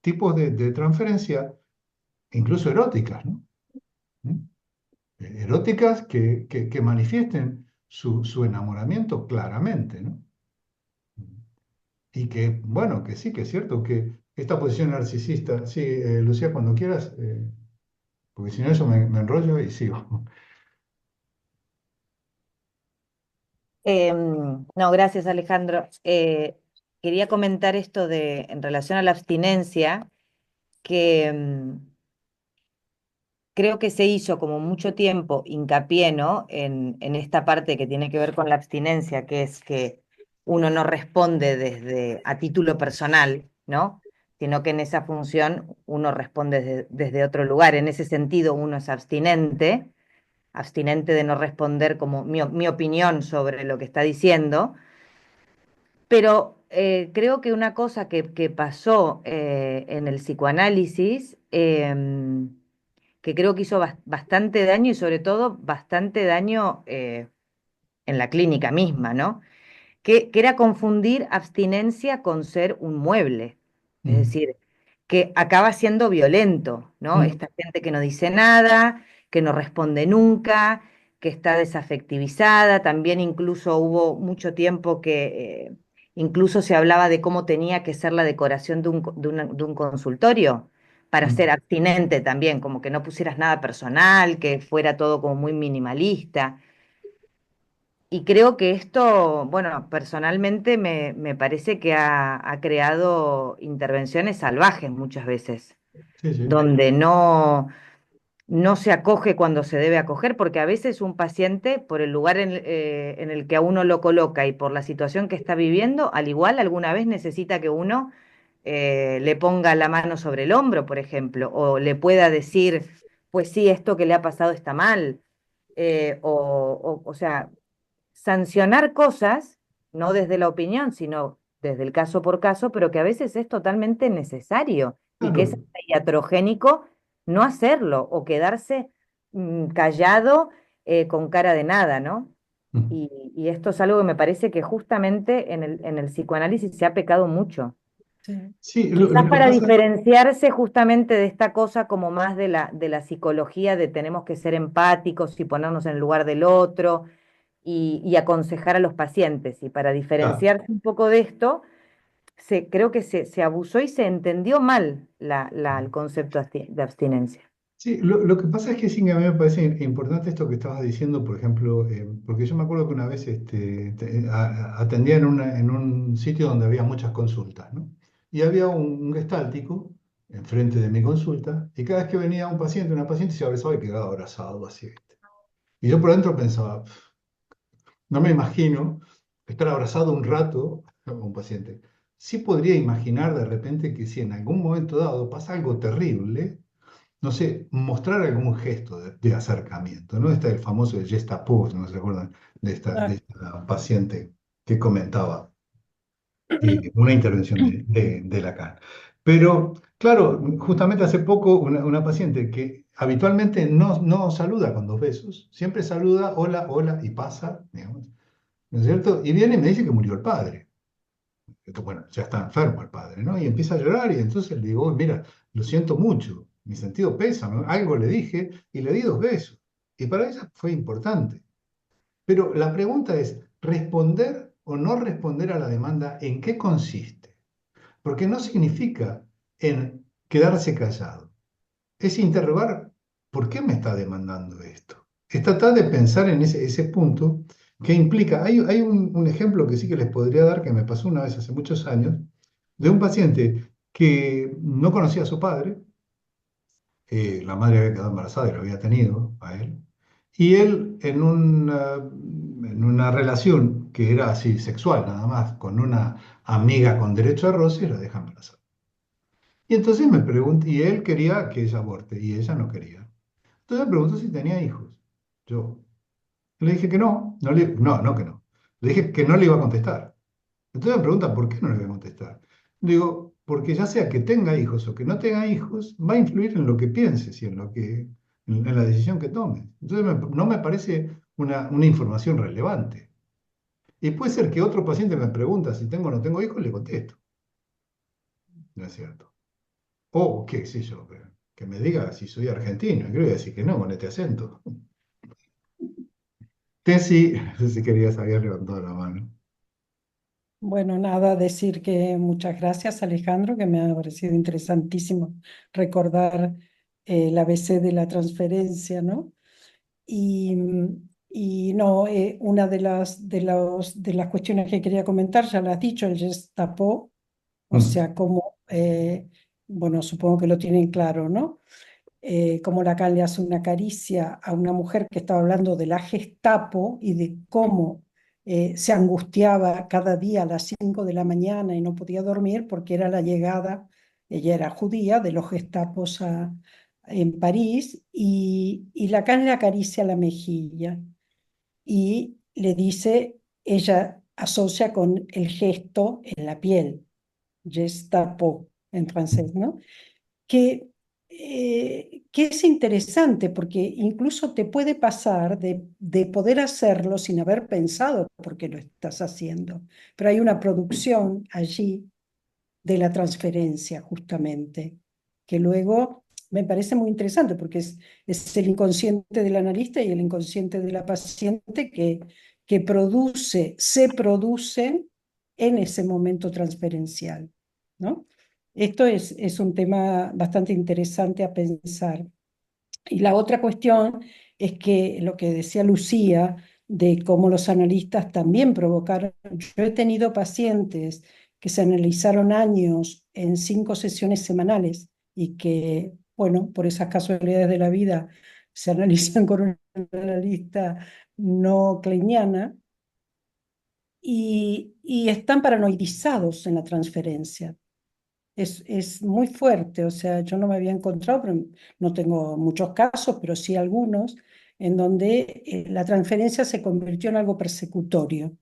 tipos de transferencia, incluso eróticas, ¿no? ¿Mm? Eróticas que manifiesten su enamoramiento claramente, ¿no? Y que, bueno, que sí, que es cierto que esta posición narcisista, sí, Lucía, cuando quieras, porque si no eso me enrollo y sigo. No, gracias Alejandro. Quería comentar esto en relación a la abstinencia, que creo que se hizo como mucho tiempo hincapié, ¿no? En esta parte que tiene que ver con la abstinencia, que es que uno no responde desde a título personal, ¿no? Sino que en esa función uno responde desde otro lugar. En ese sentido, uno es abstinente de no responder como mi opinión sobre lo que está diciendo, pero creo que una cosa que pasó en el psicoanálisis, que creo que hizo bastante daño y sobre todo bastante daño en la clínica misma, ¿no? Que era confundir abstinencia con ser un mueble. Es Mm, decir, que acaba siendo violento, ¿no? mm, Esta gente que no dice nada, que no responde nunca, que está desafectivizada. También incluso hubo mucho tiempo que incluso se hablaba de cómo tenía que ser la decoración de un consultorio para mm. ser abstinente también, como que no pusieras nada personal, que fuera todo como muy minimalista. Y creo que esto, bueno, personalmente me parece que ha creado intervenciones salvajes muchas veces, Sí, sí. donde no se acoge cuando se debe acoger, porque a veces un paciente, por el lugar en el que a uno lo coloca y por la situación que está viviendo, al igual alguna vez necesita que uno le ponga la mano sobre el hombro, por ejemplo, o le pueda decir, pues sí, esto que le ha pasado está mal, o sea, sancionar cosas, no desde la opinión, sino desde el caso por caso, pero que a veces es totalmente necesario y que es Claro. hasta iatrogénico no hacerlo o quedarse callado con cara de nada, ¿no? Mm. Y esto es algo que me parece que justamente en el psicoanálisis se ha pecado mucho. Sí. Sí, Quizás lo que para pasa, diferenciarse justamente de esta cosa como más de la psicología, de tenemos que ser empáticos y ponernos en el lugar del otro y aconsejar a los pacientes. Y para claro. diferenciarse un poco de esto, creo que se abusó y se entendió mal el concepto de abstinencia. Sí, lo que pasa es que sí que a mí me parece importante esto que estabas diciendo, por ejemplo, porque yo me acuerdo que una vez atendía en un sitio donde había muchas consultas, ¿no? Y había un gestáltico enfrente de mi consulta, y cada vez que venía un paciente, una paciente se abrazaba y quedaba abrazado así, ¿viste? Y yo por dentro pensaba, no me imagino estar abrazado un rato a un paciente. Sí podría imaginar de repente que si en algún momento dado pasa algo terrible, no sé, mostrar algún gesto de acercamiento, ¿no? Está el famoso de Gestapo, ¿no se acuerdan? De Claro. esta paciente que comentaba una intervención de Lacan. Pero, claro, justamente hace poco una paciente que habitualmente no saluda con dos besos, siempre saluda hola, hola y pasa, digamos, ¿no es cierto? Y viene y me dice que murió el padre. Bueno, ya está enfermo el padre, ¿no? Y empieza a llorar y entonces le digo: "Uy, mira, lo siento mucho, mi sentido pésame, algo le dije y le di dos besos". Y para ella fue importante. Pero la pregunta es, ¿responder o no responder a la demanda en qué consiste? Porque no significa en quedarse callado, es interrogar por qué me está demandando esto. Es tratar de pensar en ese punto que implica, hay un ejemplo que sí que les podría dar que me pasó una vez hace muchos años, de un paciente que no conocía a su padre, la madre había quedado embarazada y lo había tenido a él, y él en una relación que era así sexual nada más, con una amiga con derecho a roce, la deja embarazada. Y entonces me pregunté, y él quería que ella aborte, y ella no quería. Entonces me preguntó si tenía hijos. Yo le dije que no, no que no. Le dije que no le iba a contestar. Entonces me pregunta por qué no le voy a contestar. Digo, porque ya sea que tenga hijos o que no tenga hijos, va a influir en lo que pienses y en la decisión que tomes. Entonces no me parece una información relevante. Y puede ser que otro paciente me pregunta si tengo o no tengo hijos, le contesto. No es cierto. O qué sé yo, que me diga si soy argentino. Y creo que decir que no con este acento. Tessy, no sé si querías, había levantado la mano. Bueno, nada, decir que muchas gracias, Alejandro, que me ha parecido interesantísimo recordar el ABC de la transferencia, ¿no? Y, y no, una de las cuestiones que quería comentar, ya lo has dicho, el Gestapo, o Mm. sea, como, bueno, supongo que lo tienen claro, ¿no? Cómo Lacan le hace una caricia a una mujer que estaba hablando de la Gestapo y de cómo se angustiaba cada día a las 5 de la mañana y no podía dormir porque era la llegada, ella era judía, de los Gestapos en París, y Lacan le acaricia la mejilla y le dice, ella asocia con el gesto en la piel, Gestapo en francés, ¿no? Que es interesante porque incluso te puede pasar de poder hacerlo sin haber pensado por qué lo estás haciendo, pero hay una producción allí de la transferencia justamente, que luego me parece muy interesante porque es el inconsciente del analista y el inconsciente de la paciente que se producen en ese momento transferencial, ¿no? Esto es un tema bastante interesante a pensar. Y la otra cuestión es que lo que decía Lucía, de cómo los analistas también provocaron, yo he tenido pacientes que se analizaron años en 5 sesiones semanales y que, bueno, por esas casualidades de la vida, se analizan con un analista no kleiniana y están paranoidizados en la transferencia. Es muy fuerte, o sea, yo no me había encontrado, pero no tengo muchos casos, pero sí algunos, en donde la transferencia se convirtió en algo persecutorio.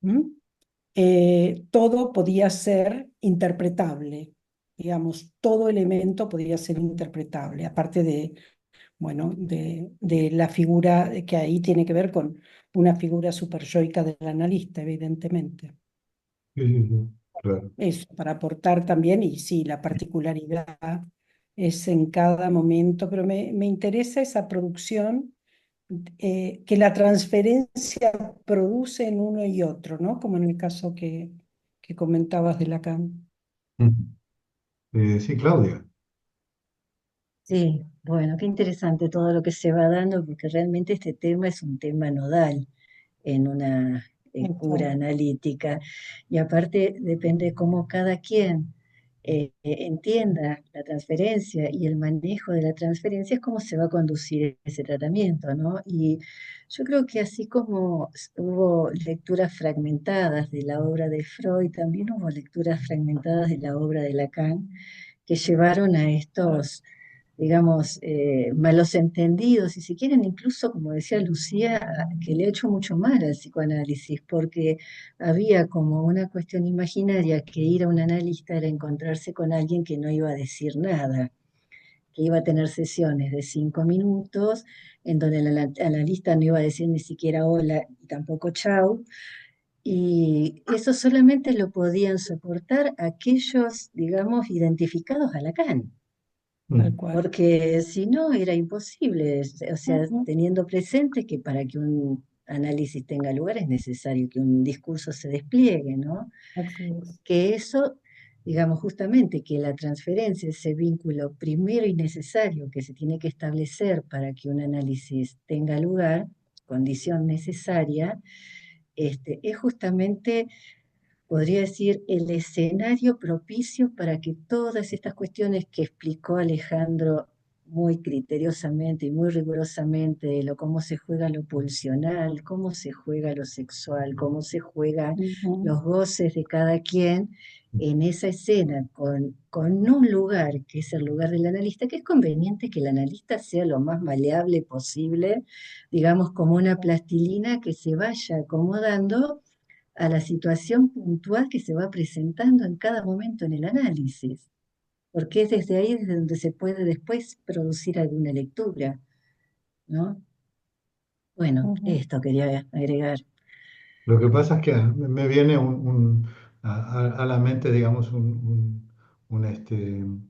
¿Mm? Todo podía ser interpretable, digamos, todo elemento podía ser interpretable, aparte de, bueno, de la figura que ahí tiene que ver con una figura superyoica del analista, evidentemente. Sí, sí, sí, claro. Eso, para aportar también, y sí, la particularidad es en cada momento, pero me interesa esa producción que la transferencia produce en uno y otro, ¿no? Como en el caso que comentabas de Lacan. Mm. Sí, Claudia. Sí, bueno, qué interesante todo lo que se va dando, porque realmente este tema es un tema nodal en una cura Exacto. analítica. Y aparte depende cómo cada quien entienda la transferencia y el manejo de la transferencia, es cómo se va a conducir ese tratamiento, ¿no? Y yo creo que así como hubo lecturas fragmentadas de la obra de Freud, también hubo lecturas fragmentadas de la obra de Lacan que llevaron a estos digamos, malos entendidos, y si quieren, incluso, como decía Lucía, que le ha hecho mucho mal al psicoanálisis, porque había como una cuestión imaginaria que ir a un analista era encontrarse con alguien que no iba a decir nada, que iba a tener sesiones de 5 minutos, en donde el analista no iba a decir ni siquiera hola y tampoco chau, y eso solamente lo podían soportar aquellos, digamos, identificados a Lacan, Tal Mm. cual. porque si no era imposible, o sea, Ujú. teniendo presente que para que un análisis tenga lugar es necesario que un discurso se despliegue, ¿no? Así es. Que eso, digamos, justamente que la transferencia, ese vínculo primero y necesario que se tiene que establecer para que un análisis tenga lugar, condición necesaria, es justamente, podría decir, el escenario propicio para que todas estas cuestiones que explicó Alejandro muy criteriosamente y muy rigurosamente, de cómo se juega lo pulsional, cómo se juega lo sexual, cómo se juegan Ujú. los goces de cada quien en esa escena, con un lugar que es el lugar del analista, que es conveniente que el analista sea lo más maleable posible, digamos, como una plastilina que se vaya acomodando a la situación puntual que se va presentando en cada momento en el análisis, porque es desde ahí desde donde se puede después producir alguna lectura, ¿no? Bueno, Ujú. esto quería agregar. Lo que pasa es que me viene a la mente, digamos, un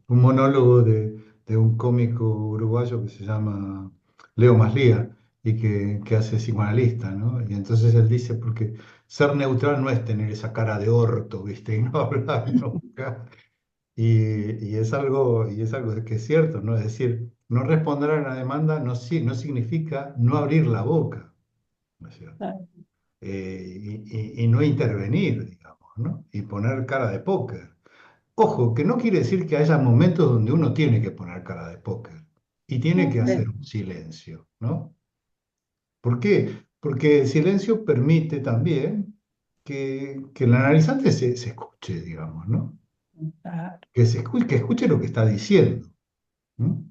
monólogo de un cómico uruguayo que se llama Leo Maslía y que hace psicoanalista, ¿no? Y entonces él dice, porque ser neutral no es tener esa cara de orto, ¿viste? Y no hablar nunca. Y es algo que es cierto, ¿no? Es decir, no responder a la demanda no significa no abrir la boca, ¿no es cierto? Ah, Y no intervenir, digamos, ¿no? Y poner cara de póker. Ojo, que no quiere decir que haya momentos donde uno tiene que poner cara de póker y tiene que ujú. hacer un silencio, ¿no? ¿Por qué? Porque el silencio permite también que el analizante se escuche, digamos, ¿no? Ah, Que escuche lo que está diciendo. ¿M?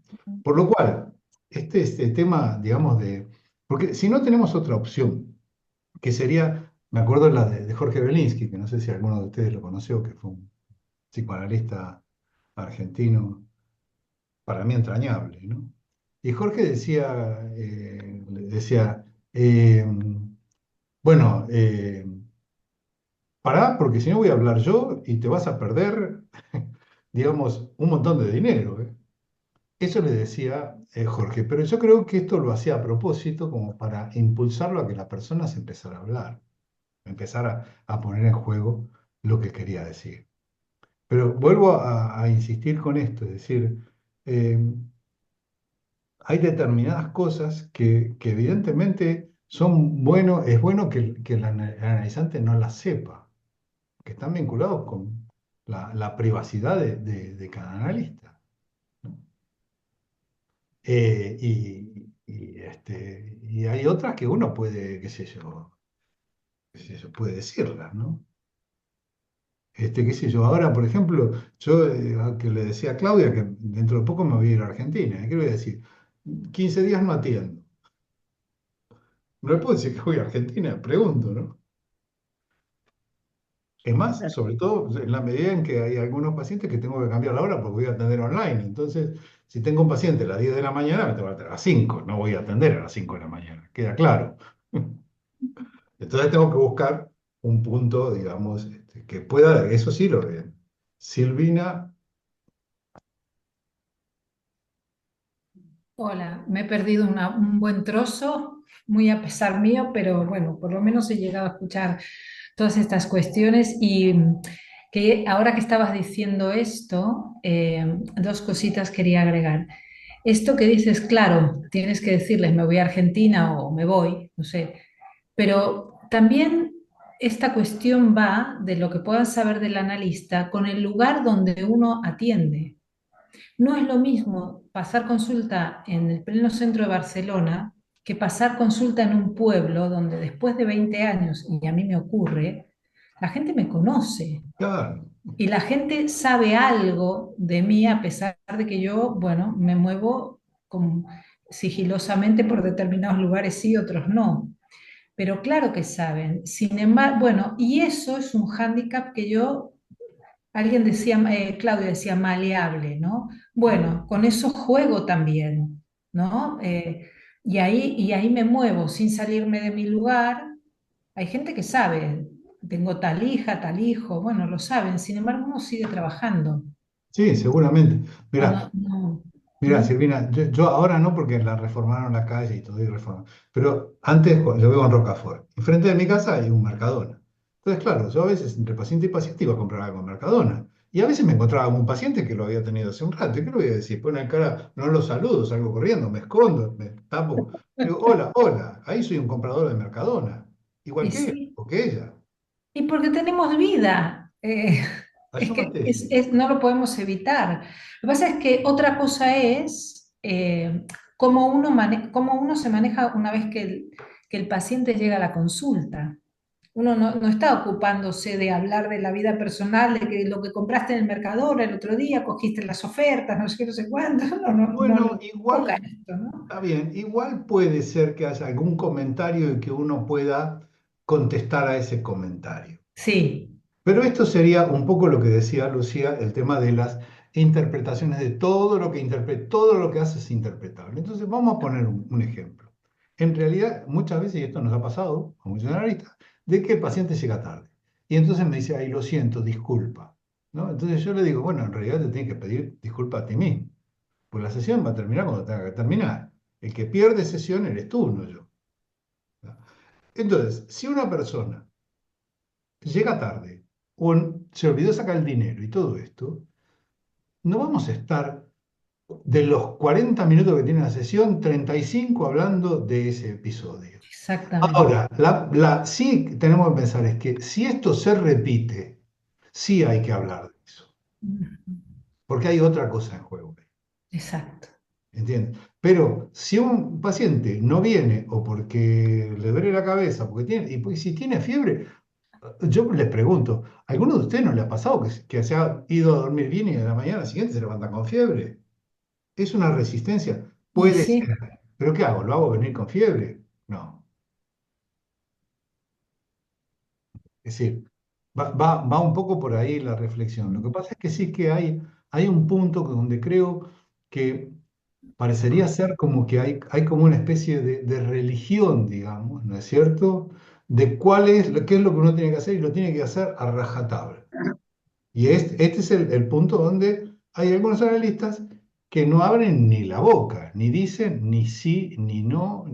Por lo cual, este tema, digamos, porque si no tenemos otra opción, que sería, me acuerdo la de Jorge Belinsky, que no sé si alguno de ustedes lo conoció, que fue un psicoanalista argentino, para mí entrañable, ¿no? Y Jorge decía, eh, bueno, pará, porque si no voy a hablar yo y te vas a perder, digamos, un montón de dinero, ¿eh? Eso le decía Jorge, pero yo creo que esto lo hacía a propósito como para impulsarlo a que la persona se empezara a hablar, empezara a poner en juego lo que quería decir. Pero vuelvo a insistir con esto, es decir, eh, hay determinadas cosas que evidentemente es bueno que el analizante no las sepa, que están vinculados con la privacidad de cada analista, ¿no? Y hay otras que uno puede, qué sé yo, puede decirlas, ¿no? Qué sé yo, ahora, por ejemplo, yo que le decía a Claudia que dentro de poco me voy a ir a Argentina. ¿Y qué le voy a decir? 15 días no atiendo. No le puedo decir que voy a Argentina, pregunto, ¿no? Es más, sobre todo en la medida en que hay algunos pacientes que tengo que cambiar la hora porque voy a atender online. Entonces, si tengo un paciente a las 10 de la mañana, me tengo que atender a las 5. No voy a atender a las 5 de la mañana, queda claro. Entonces tengo que buscar un punto, digamos, que pueda, eso sí lo ven. Silvina, Hola, me he perdido un buen trozo, muy a pesar mío, pero bueno, por lo menos he llegado a escuchar todas estas cuestiones y que ahora que estabas diciendo esto, dos cositas quería agregar. Esto que dices, claro, tienes que decirles me voy a Argentina o me voy, no sé, pero también esta cuestión va de lo que puedan saber del analista con el lugar donde uno atiende. No es lo mismo pasar consulta en el pleno centro de Barcelona que pasar consulta en un pueblo donde después de 20 años, y a mí me ocurre, la gente me conoce. claro, Y la gente sabe algo de mí a pesar de que yo, bueno, me muevo sigilosamente por determinados lugares sí, otros no. Pero claro que saben. Sin embargo, bueno, y eso es un hándicap que yo, alguien decía, Claudia decía, maleable, ¿no? Bueno, con eso juego también, ¿no? Y ahí me muevo sin salirme de mi lugar. Hay gente que sabe, tengo tal hija, tal hijo, bueno, lo saben, sin embargo uno sigue trabajando. Sí, seguramente. No, Mira, no, no, mira, ¿no? Silvina, yo ahora no porque la reformaron la calle y todo y reformaron, pero antes yo vivo en Rocafort. Enfrente de mi casa hay un Mercadona. Entonces, claro, yo a veces entre paciente y paciente iba a comprar algo en Mercadona. Y a veces me encontraba un paciente que lo había tenido hace un rato. ¿Y qué le voy a decir? Pone cara, no lo saludo, salgo corriendo, me escondo, me tapo. Digo, hola, hola, ahí soy un comprador de Mercadona. Igual Y que él sí, o que ella. y porque tenemos vida, es que Ayúdate. no lo podemos evitar. Lo que pasa es que otra cosa es cómo uno se maneja una vez que el paciente llega a la consulta. Uno no está ocupándose de hablar de la vida personal, de que lo que compraste en el Mercadona el otro día, cogiste las ofertas, no sé qué, no sé cuánto. No Bueno, le toca igual, esto, ¿no? está bien, igual puede ser que haya algún comentario y que uno pueda contestar a ese comentario. Sí, Pero esto sería un poco lo que decía Lucía, el tema de las interpretaciones de todo lo que interpreta, todo lo que hace es interpretable. Entonces, vamos a poner un ejemplo. En realidad, muchas veces, y esto nos ha pasado a muchos analistas, de que el paciente llega tarde. Y entonces me dice, ay, lo siento, disculpa. ¿No? Entonces yo le digo, bueno, en realidad te tienes que pedir disculpas a ti mismo. Pues la sesión va a terminar cuando tenga que terminar. El que pierde sesión eres tú, no yo. Entonces, si una persona llega tarde o se olvidó sacar el dinero y todo esto, no vamos a estar de los 40 minutos que tiene la sesión, 35 hablando de ese episodio. exactamente. Ahora, sí tenemos que pensar es que si esto se repite, sí hay que hablar de eso, porque hay otra cosa en juego. Exacto. ¿Entiendes? Pero si un paciente no viene o porque le duele la cabeza, porque tiene, y pues si tiene fiebre, yo les pregunto, ¿alguno de ustedes no le ha pasado que se ha ido a dormir bien y a la mañana siguiente se levanta con fiebre? ¿Es una resistencia? Y Puede sí, ser. ¿Pero qué hago? ¿Lo hago venir con fiebre? No. Es decir, va un poco por ahí la reflexión. Lo que pasa es que sí que hay un punto donde creo que parecería ser como que hay como una especie de religión, digamos, ¿no es cierto? De qué es lo que uno tiene que hacer y lo tiene que hacer a rajatabla. Y este es el punto donde hay algunos analistas que no abren ni la boca, ni dicen ni sí, ni no.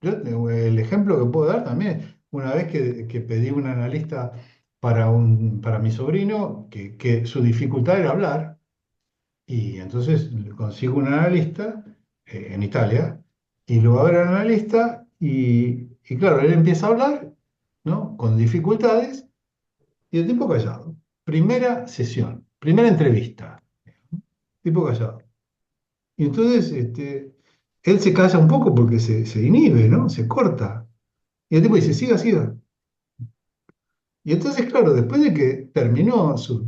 El ejemplo que puedo dar también, una vez que pedí un analista para mi sobrino, que su dificultad era hablar, y entonces consigo un analista en Italia, y lo abre el analista, y claro, él empieza a hablar, ¿no? Con dificultades, y el tipo callado. Primera sesión, primera entrevista, tipo callado. Y entonces él se calla un poco porque se inhibe, ¿no? Se corta. Y el tipo dice, siga, siga. Y entonces, claro, después de que terminó su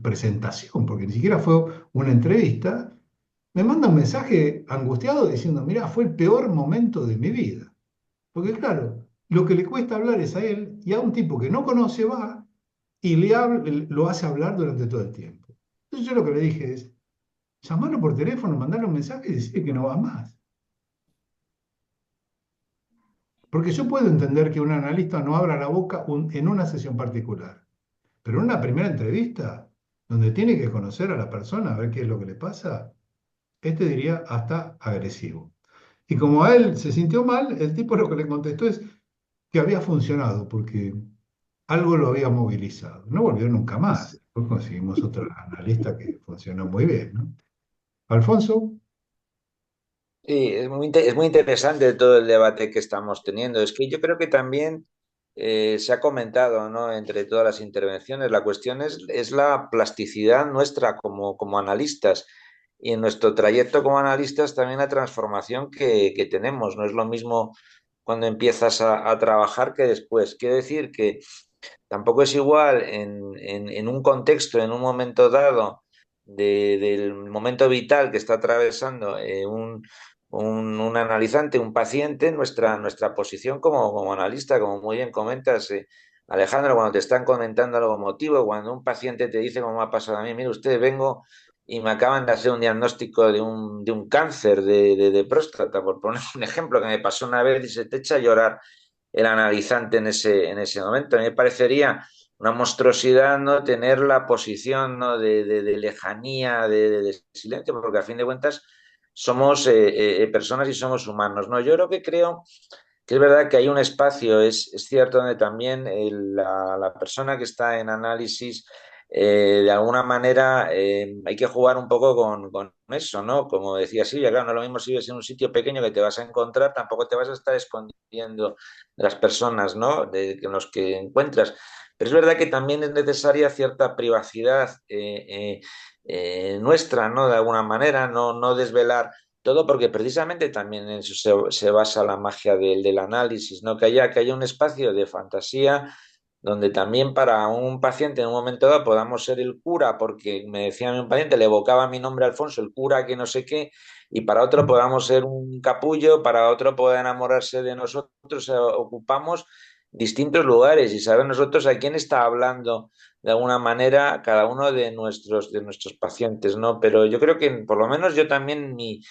presentación, porque ni siquiera fue una entrevista, me manda un mensaje angustiado diciendo, mira, fue el peor momento de mi vida. Porque claro, lo que le cuesta hablar es a él y a un tipo que no conoce va y lo hace hablar durante todo el tiempo. Entonces yo lo que le dije es, llamarlo por teléfono, mandarle un mensaje y decirle que no va más. Porque yo puedo entender que un analista no abra la boca en una sesión particular, pero en una primera entrevista, donde tiene que conocer a la persona, a ver qué es lo que le pasa, diría hasta agresivo. Y como a él se sintió mal, el tipo lo que le contestó es que había funcionado, porque algo lo había movilizado. No volvió nunca más. Después conseguimos otro analista que funcionó muy bien, ¿no? Alfonso, Sí, es muy interesante todo el debate que estamos teniendo. Es que yo creo que también se ha comentado, ¿no? Entre todas las intervenciones, la cuestión es la plasticidad nuestra como analistas y en nuestro trayecto como analistas también la transformación que tenemos. No es lo mismo cuando empiezas a trabajar que después. Quiero decir que Tampoco es igual en un contexto, en un momento dado, del momento vital que está atravesando un analizante, un paciente, nuestra posición como analista, como muy bien comentas, Alejandro, cuando te están comentando algo emotivo, cuando un paciente te dice, como me ha pasado a mí, mire usted, vengo y me acaban de hacer un diagnóstico de un cáncer de próstata, por poner un ejemplo que me pasó una vez y se te echa a llorar el analizante en ese momento. A mí me parecería una monstruosidad no tener la posición, ¿no? de lejanía, de silencio, porque a fin de cuentas somos personas y somos humanos, ¿no? Yo creo que es verdad que hay un espacio, es cierto, donde también la persona que está en análisis, de alguna manera, hay que jugar un poco con eso, ¿no? Como decía Silvia, claro, no es lo mismo si vives en un sitio pequeño que te vas a encontrar, tampoco te vas a estar escondiendo de las personas, ¿no? En los que encuentras. Pero es verdad que también es necesaria cierta privacidad nuestra, ¿no? De alguna manera, no desvelar todo, porque precisamente también en eso se basa la magia del análisis, ¿no? Que haya un espacio de fantasía donde también para un paciente en un momento dado podamos ser el cura, porque me decía un paciente, le evocaba mi nombre Alfonso, el cura que no sé qué, y para otro podamos ser un capullo, para otro pueda enamorarse de nosotros, ocupamos distintos lugares y saber nosotros a quién está hablando de alguna manera cada uno de nuestros pacientes, ¿no? Pero yo creo que por lo menos yo también mi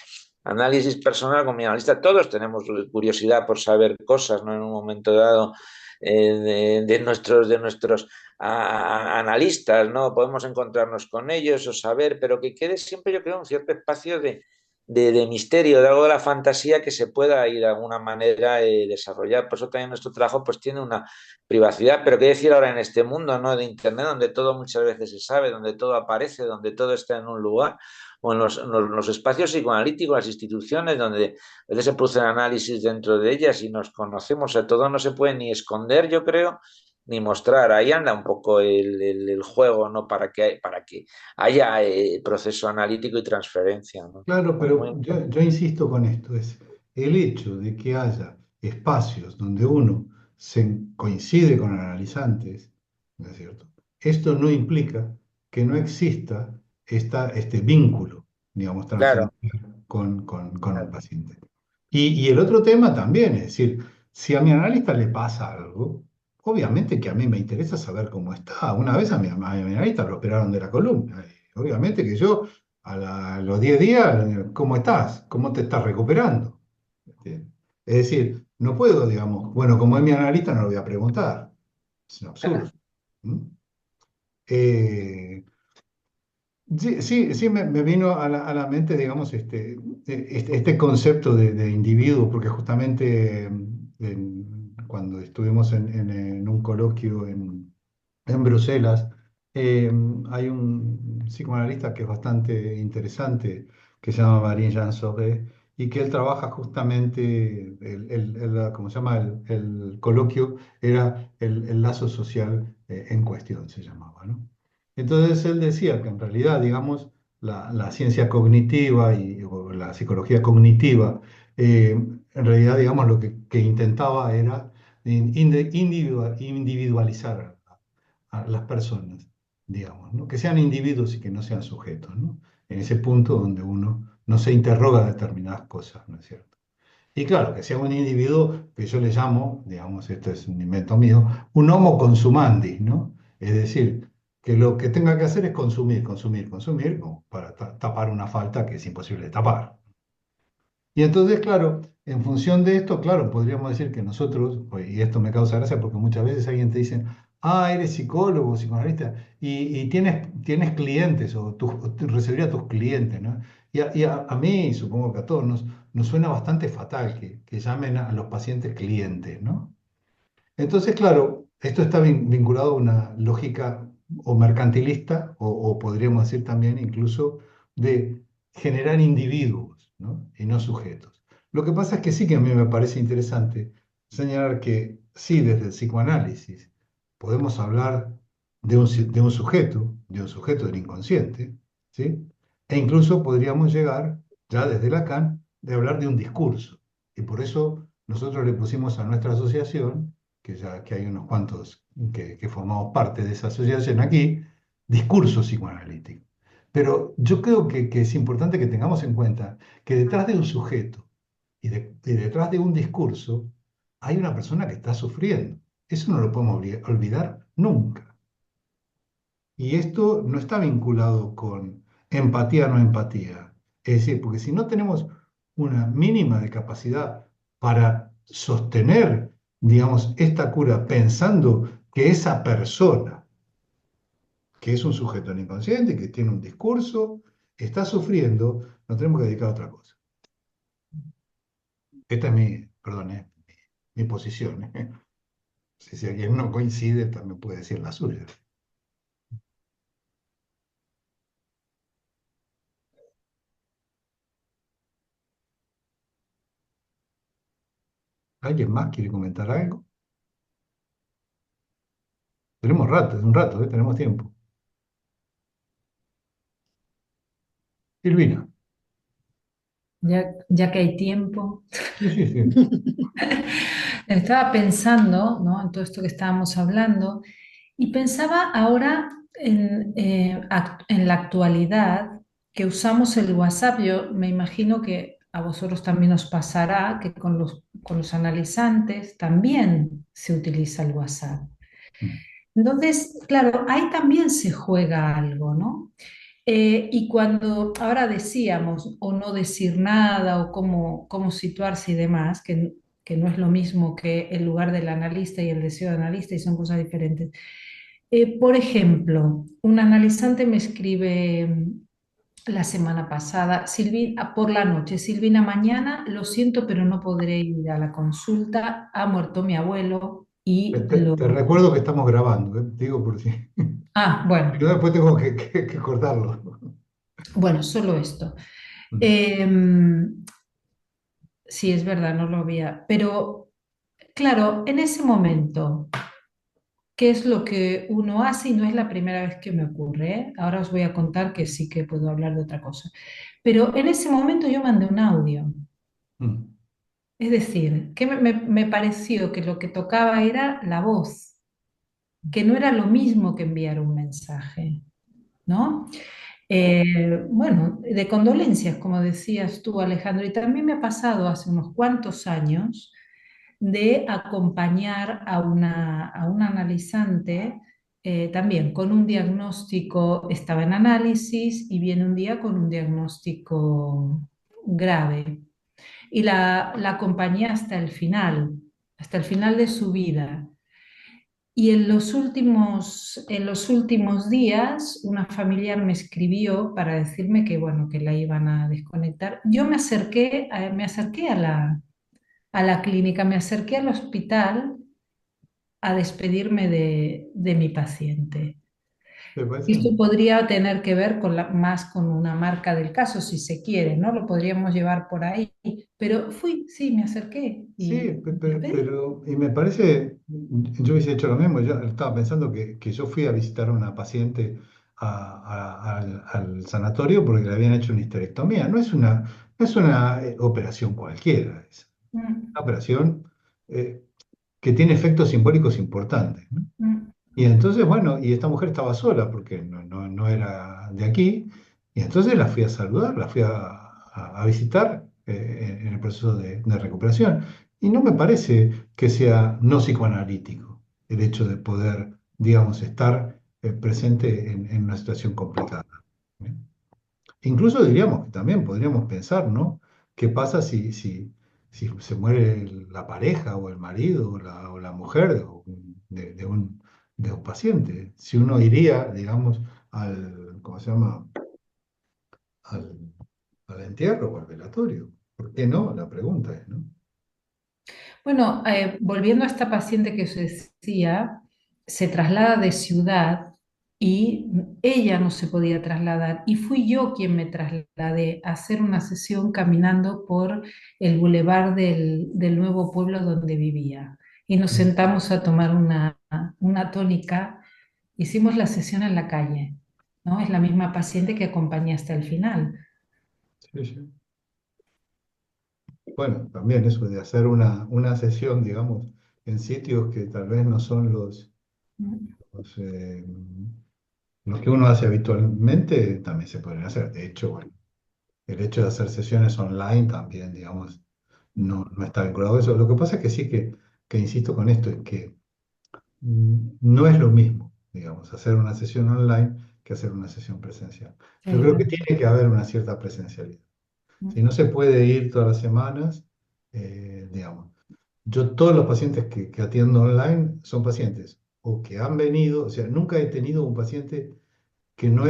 análisis personal con mi analista, todos tenemos curiosidad por saber cosas, ¿no? En un momento dado, de nuestros analistas, ¿no? Podemos encontrarnos con ellos o saber, pero que quede siempre, yo creo, un cierto espacio de misterio, de algo de la fantasía que se pueda ir de alguna manera desarrollar. Por eso también nuestro trabajo pues tiene una privacidad, pero qué decir ahora en este mundo, ¿no? De Internet, donde todo muchas veces se sabe, donde todo aparece, donde todo está en un lugar, o en los espacios psicoanalíticos, las instituciones, donde a veces se producen análisis dentro de ellas y nos conocemos, a todo no se puede ni esconder, yo creo, ni mostrar. Ahí anda un poco el juego, ¿no? Para que haya proceso analítico y transferencia, ¿no? Claro, Muy, muy pero yo insisto con esto, es el hecho de que haya espacios donde uno coincide con analizantes, ¿no es cierto? Esto no implica que no exista este vínculo, digamos, claro. transferencial con un paciente. Y el otro tema también, es decir, si a mi analista le pasa algo, obviamente que a mí me interesa saber cómo está. Una vez a mi analista lo operaron de la columna. Y obviamente que yo a los 10 días, ¿cómo estás? ¿Cómo te estás recuperando? ¿Entiendes? Es decir, no puedo, digamos, bueno, como es mi analista, no lo voy a preguntar. Es un absurdo. ¿Mm? Eh, sí, sí, sí me vino a la mente, digamos, este concepto de individuo, porque justamente cuando estuvimos en un coloquio en Bruselas, eh, hay un psicoanalista que es bastante interesante, que se llama Marie-Jean Soré, y que él trabaja justamente, ¿cómo se llama? El coloquio era el lazo social en cuestión, se llamaba, ¿no? Entonces él decía que en realidad, digamos, la ciencia cognitiva o la psicología cognitiva, en realidad, digamos, lo que intentaba era individualizar a las personas, digamos, ¿no? Que sean individuos y que no sean sujetos, ¿no? En ese punto donde uno no se interroga determinadas cosas, ¿no es cierto? Y claro, que sea un individuo que yo le llamo, digamos, esto es un invento mío, un homo consumandis, ¿no? Es decir, que lo que tenga que hacer es consumir, consumir, consumir, como para tapar una falta que es imposible de tapar. Y entonces, claro, en función de esto, claro, podríamos decir que nosotros, pues, y esto me causa gracia porque muchas veces alguien te dice, ah, eres psicólogo, psicoanalista, y tienes clientes o tú recibir a tus clientes, ¿no? Y a mí, supongo que a todos nos suena bastante fatal que llamen a los pacientes clientes, ¿no? Entonces, claro, esto está vinculado a una lógica o mercantilista, o podríamos decir también incluso de generar individuos, ¿no? Y no sujetos. Lo que pasa es que sí que a mí me parece interesante señalar que sí, desde el psicoanálisis podemos hablar de un sujeto del inconsciente, ¿sí? E incluso podríamos llegar, ya desde Lacan, de hablar de un discurso. Y por eso nosotros le pusimos a nuestra asociación que ya que hay unos cuantos que formamos parte de esa asociación aquí, discurso psicoanalítico. Pero yo creo que es importante que tengamos en cuenta que detrás de un sujeto y detrás de un discurso hay una persona que está sufriendo. Eso no lo podemos olvidar nunca. Y esto no está vinculado con empatía o no empatía. Es decir, porque si no tenemos una mínima de capacidad para sostener, digamos, esta cura pensando que esa persona, que es un sujeto no inconsciente, que tiene un discurso, está sufriendo, nos tenemos que dedicar a otra cosa. Esta es perdón, mi posición, ¿eh? Si alguien no coincide, también puede decir la suya. ¿Alguien más quiere comentar algo? Tenemos rato, es un rato, ¿eh? Tenemos tiempo. Silvina. Ya que hay tiempo. Sí, sí, sí. Estaba pensando, ¿no? En todo esto que estábamos hablando y pensaba ahora en la actualidad que usamos el WhatsApp. Yo me imagino que a vosotros también os pasará que con los analizantes también se utiliza el WhatsApp. Entonces, claro, ahí también se juega algo, ¿no? Y cuando ahora decíamos o no decir nada o cómo situarse y demás, que no es lo mismo que el lugar del analista y el deseo del analista y son cosas diferentes. Por ejemplo, un analizante me escribe la semana pasada, Silvina, por la noche, Silvina, mañana, lo siento, pero no podré ir a la consulta, ha muerto mi abuelo y Te recuerdo que estamos grabando, ¿eh? Digo por si. Ah, bueno, Yo después tengo que cortarlo. bueno, solo esto. Mm. Sí, es verdad, no lo había. Pero, claro, en ese momento, ¿qué es lo que uno hace? Y no es la primera vez que me ocurre, ¿eh? Ahora os voy a contar que sí que puedo hablar de otra cosa. Pero en ese momento yo mandé un audio. Mm. Es decir, que me pareció que lo que tocaba era la voz, que no era lo mismo que enviar un mensaje, ¿no? Bueno, de condolencias, como decías tú, Alejandro, y también me ha pasado hace unos cuantos años de acompañar a una analizante también con un diagnóstico, estaba en análisis y viene un día con un diagnóstico grave. Y la acompañé hasta el final de su vida. Y en los últimos días, una familiar me escribió para decirme que, bueno, que la iban a desconectar. Yo me acerqué a la clínica, me acerqué al hospital a despedirme de mi paciente. ¿Te parece? Esto podría tener que ver más con una marca del caso, si se quiere, ¿no? Lo podríamos llevar por ahí. Pero sí, me acerqué Sí, y despedí. y me parece, yo hubiese hecho lo mismo. Yo estaba pensando que yo fui a visitar a una paciente al sanatorio porque le habían hecho una histerectomía. No es una operación cualquiera, es Mm, una operación eh, que tiene efectos simbólicos importantes, ¿no? mm. Y entonces, bueno, y esta mujer estaba sola porque no era de aquí, y entonces la fui a saludar, la fui a visitar en el proceso de recuperación. Y no me parece que sea no psicoanalítico el hecho de poder, digamos, estar presente en una situación complicada, ¿eh? Incluso diríamos que también podríamos pensar, ¿no? ¿Qué pasa si se muere la pareja o el marido o la mujer de un paciente? Si uno iría, digamos, ¿cómo se llama? Al, al entierro o al velatorio. ¿Por qué no? La pregunta es, ¿no? Bueno, volviendo a esta paciente que os decía, se traslada de ciudad y ella no se podía trasladar y fui yo quien me trasladé a hacer una sesión caminando por el bulevar del nuevo pueblo donde vivía y nos Mm. sentamos a tomar una tónica, hicimos la sesión en la calle, ¿no? Es la misma paciente que acompañé hasta el final. Sí, sí. Bueno, también eso de hacer una sesión, digamos, en sitios que tal vez no son Los, los que uno hace habitualmente también se pueden hacer. De hecho, bueno, el hecho de hacer sesiones online también, digamos, no está vinculado a eso. Lo que pasa es que sí que insisto con esto, es que no es lo mismo, digamos, hacer una sesión online que hacer una sesión presencial. Yo Sí, creo que tiene que haber una cierta presencialidad. Si no se puede ir todas las semanas, digamos, yo todos los pacientes que atiendo online son pacientes o que han venido, o sea, nunca he tenido un paciente que no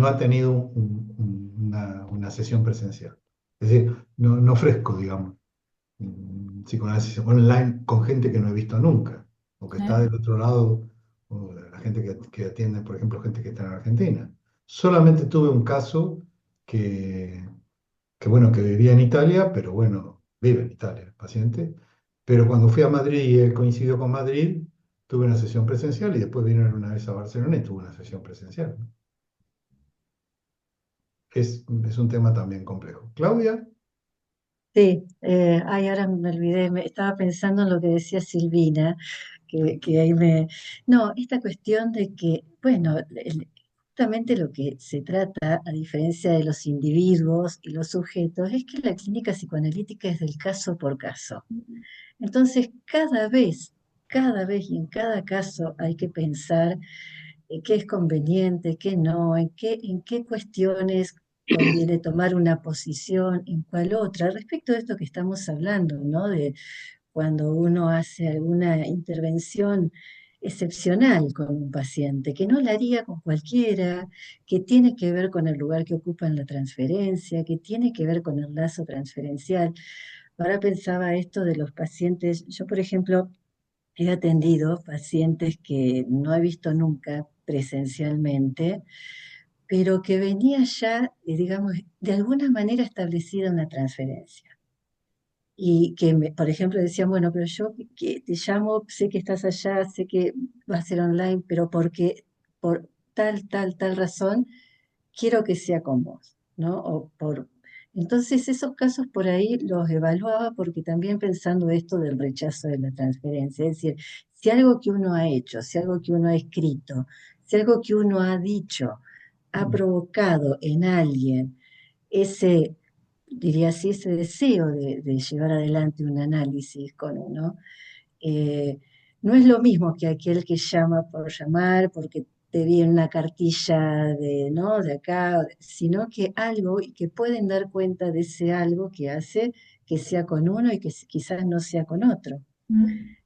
ha tenido una sesión presencial. Es decir, no ofrezco, digamos, psicoanálisis online con gente que no he visto nunca, o que está sí. del otro lado, o la gente que atiende, por ejemplo, gente que está en Argentina. Solamente tuve un caso que, bueno, que vivía en Italia, pero bueno, vive en Italia el paciente, pero cuando fui a Madrid y él coincidió con Madrid, tuve una sesión presencial y después vino una vez a Barcelona y tuve una sesión presencial, ¿no? Es un tema también complejo. Claudia, Sí, ay, ahora me olvidé, estaba pensando en lo que decía Silvina, que ahí me... No, esta cuestión de que, bueno, justamente lo que se trata, a diferencia de los individuos y los sujetos, es que la clínica psicoanalítica es del caso por caso. Entonces, cada vez y en cada caso hay que pensar qué es conveniente, qué no, en qué cuestiones conviene tomar una posición, en cuál otra, respecto de esto que estamos hablando, ¿no? De cuando uno hace alguna intervención excepcional con un paciente, que no la haría con cualquiera, que tiene que ver con el lugar que ocupa en la transferencia, que tiene que ver con el lazo transferencial. Ahora pensaba esto de los pacientes, yo por ejemplo he atendido pacientes que no he visto nunca presencialmente, pero que venía ya, digamos, de alguna manera establecida una transferencia. Y que, por ejemplo, decían, bueno, pero yo que te llamo, sé que estás allá, sé que va a ser online, pero porque por tal razón, quiero que sea con vos, ¿no? Entonces, esos casos por ahí los evaluaba porque también pensando esto del rechazo de la transferencia, es decir, si algo que uno ha hecho, si algo que uno ha escrito, si algo que uno ha dicho ha provocado en alguien ese, diría así, ese deseo de llevar adelante un análisis con uno, eh, no es lo mismo que aquel que llama por llamar, porque te vi en una cartilla de, ¿no? de acá, sino que algo y que pueden dar cuenta de ese algo que hace que sea con uno y que quizás no sea con otro.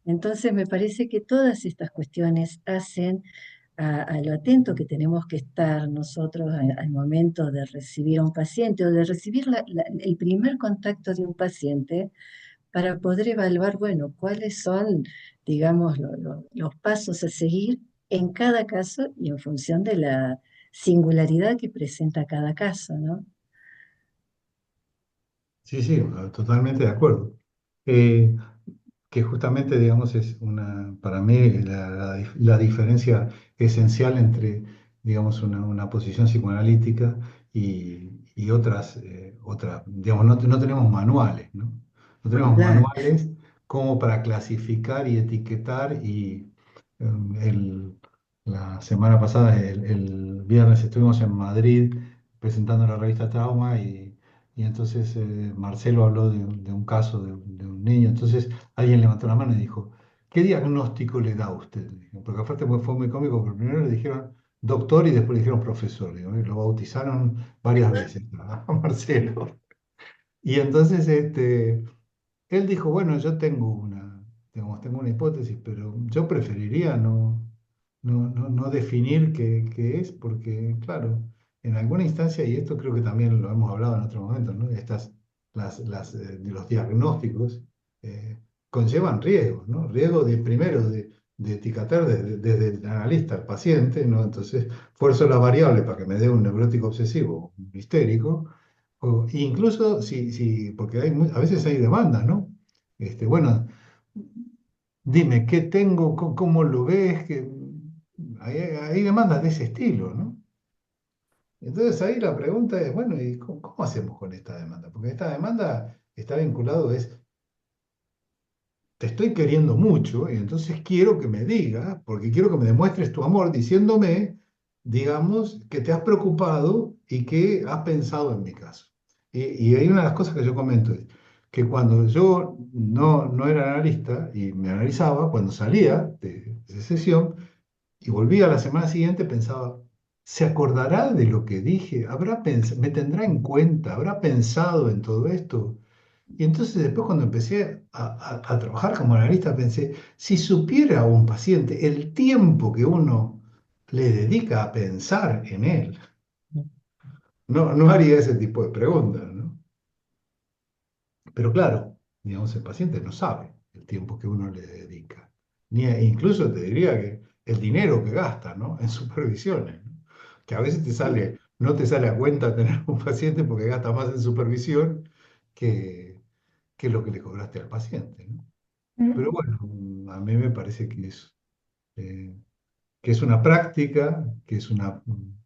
Entonces me parece que todas estas cuestiones hacen a lo atento que tenemos que estar nosotros al momento de recibir a un paciente o de recibir el primer contacto de un paciente para poder evaluar, bueno, cuáles son, digamos, los pasos a seguir en cada caso y en función de la singularidad que presenta cada caso, ¿no? sí, sí, totalmente de acuerdo. Eh, que justamente, digamos, es para mí la diferencia esencial entre, digamos, una posición psicoanalítica y otras, digamos, no tenemos manuales, ¿no? No tenemos Claro. manuales como para clasificar y etiquetar la semana pasada, el viernes, estuvimos en Madrid presentando la revista Trauma y entonces Marcelo habló de un caso de un niño. Entonces alguien levantó la mano y dijo, ¿qué diagnóstico le da a usted? Porque aparte fue muy cómico, porque primero le dijeron doctor y después le dijeron profesor. Digo, y lo bautizaron varias veces a Marcelo. Y entonces él dijo, bueno, yo tengo una hipótesis, pero yo preferiría no definir qué es, porque, claro, en alguna instancia, y esto creo que también lo hemos hablado en otro momento, ¿no? De los diagnósticos eh, conllevan riesgos, ¿no? Riesgo primero de etiquetar desde el analista al paciente, ¿no? Entonces, fuerzo la variable para que me dé un neurótico obsesivo, un histérico, incluso porque a veces hay demandas, ¿no? Bueno, dime, ¿qué tengo? ¿Cómo lo ves? Hay demandas de ese estilo, ¿no? Entonces ahí la pregunta es, bueno, ¿y cómo hacemos con esta demanda? Porque esta demanda está vinculado es te estoy queriendo mucho y entonces quiero que me digas, porque quiero que me demuestres tu amor diciéndome, digamos, que te has preocupado y que has pensado en mi caso. Y hay una de las cosas que yo comento es que cuando yo no era analista y me analizaba, cuando salía de sesión y volvía a la semana siguiente, pensaba, ¿se acordará de lo que dije? ¿Me tendrá en cuenta? ¿Habrá pensado en todo esto? Y entonces después cuando empecé a trabajar como analista pensé, si supiera un paciente el tiempo que uno le dedica a pensar en él, no haría ese tipo de preguntas, ¿no? Pero claro, digamos, el paciente no sabe el tiempo que uno le dedica. Incluso te diría que el dinero que gasta, ¿no? En supervisiones, ¿no? Que a veces no te sale a cuenta tener un paciente porque gasta más en supervisión que, que lo que le cobraste al paciente, ¿no? Pero Mm. bueno, a mí me parece eh, que es una práctica, que es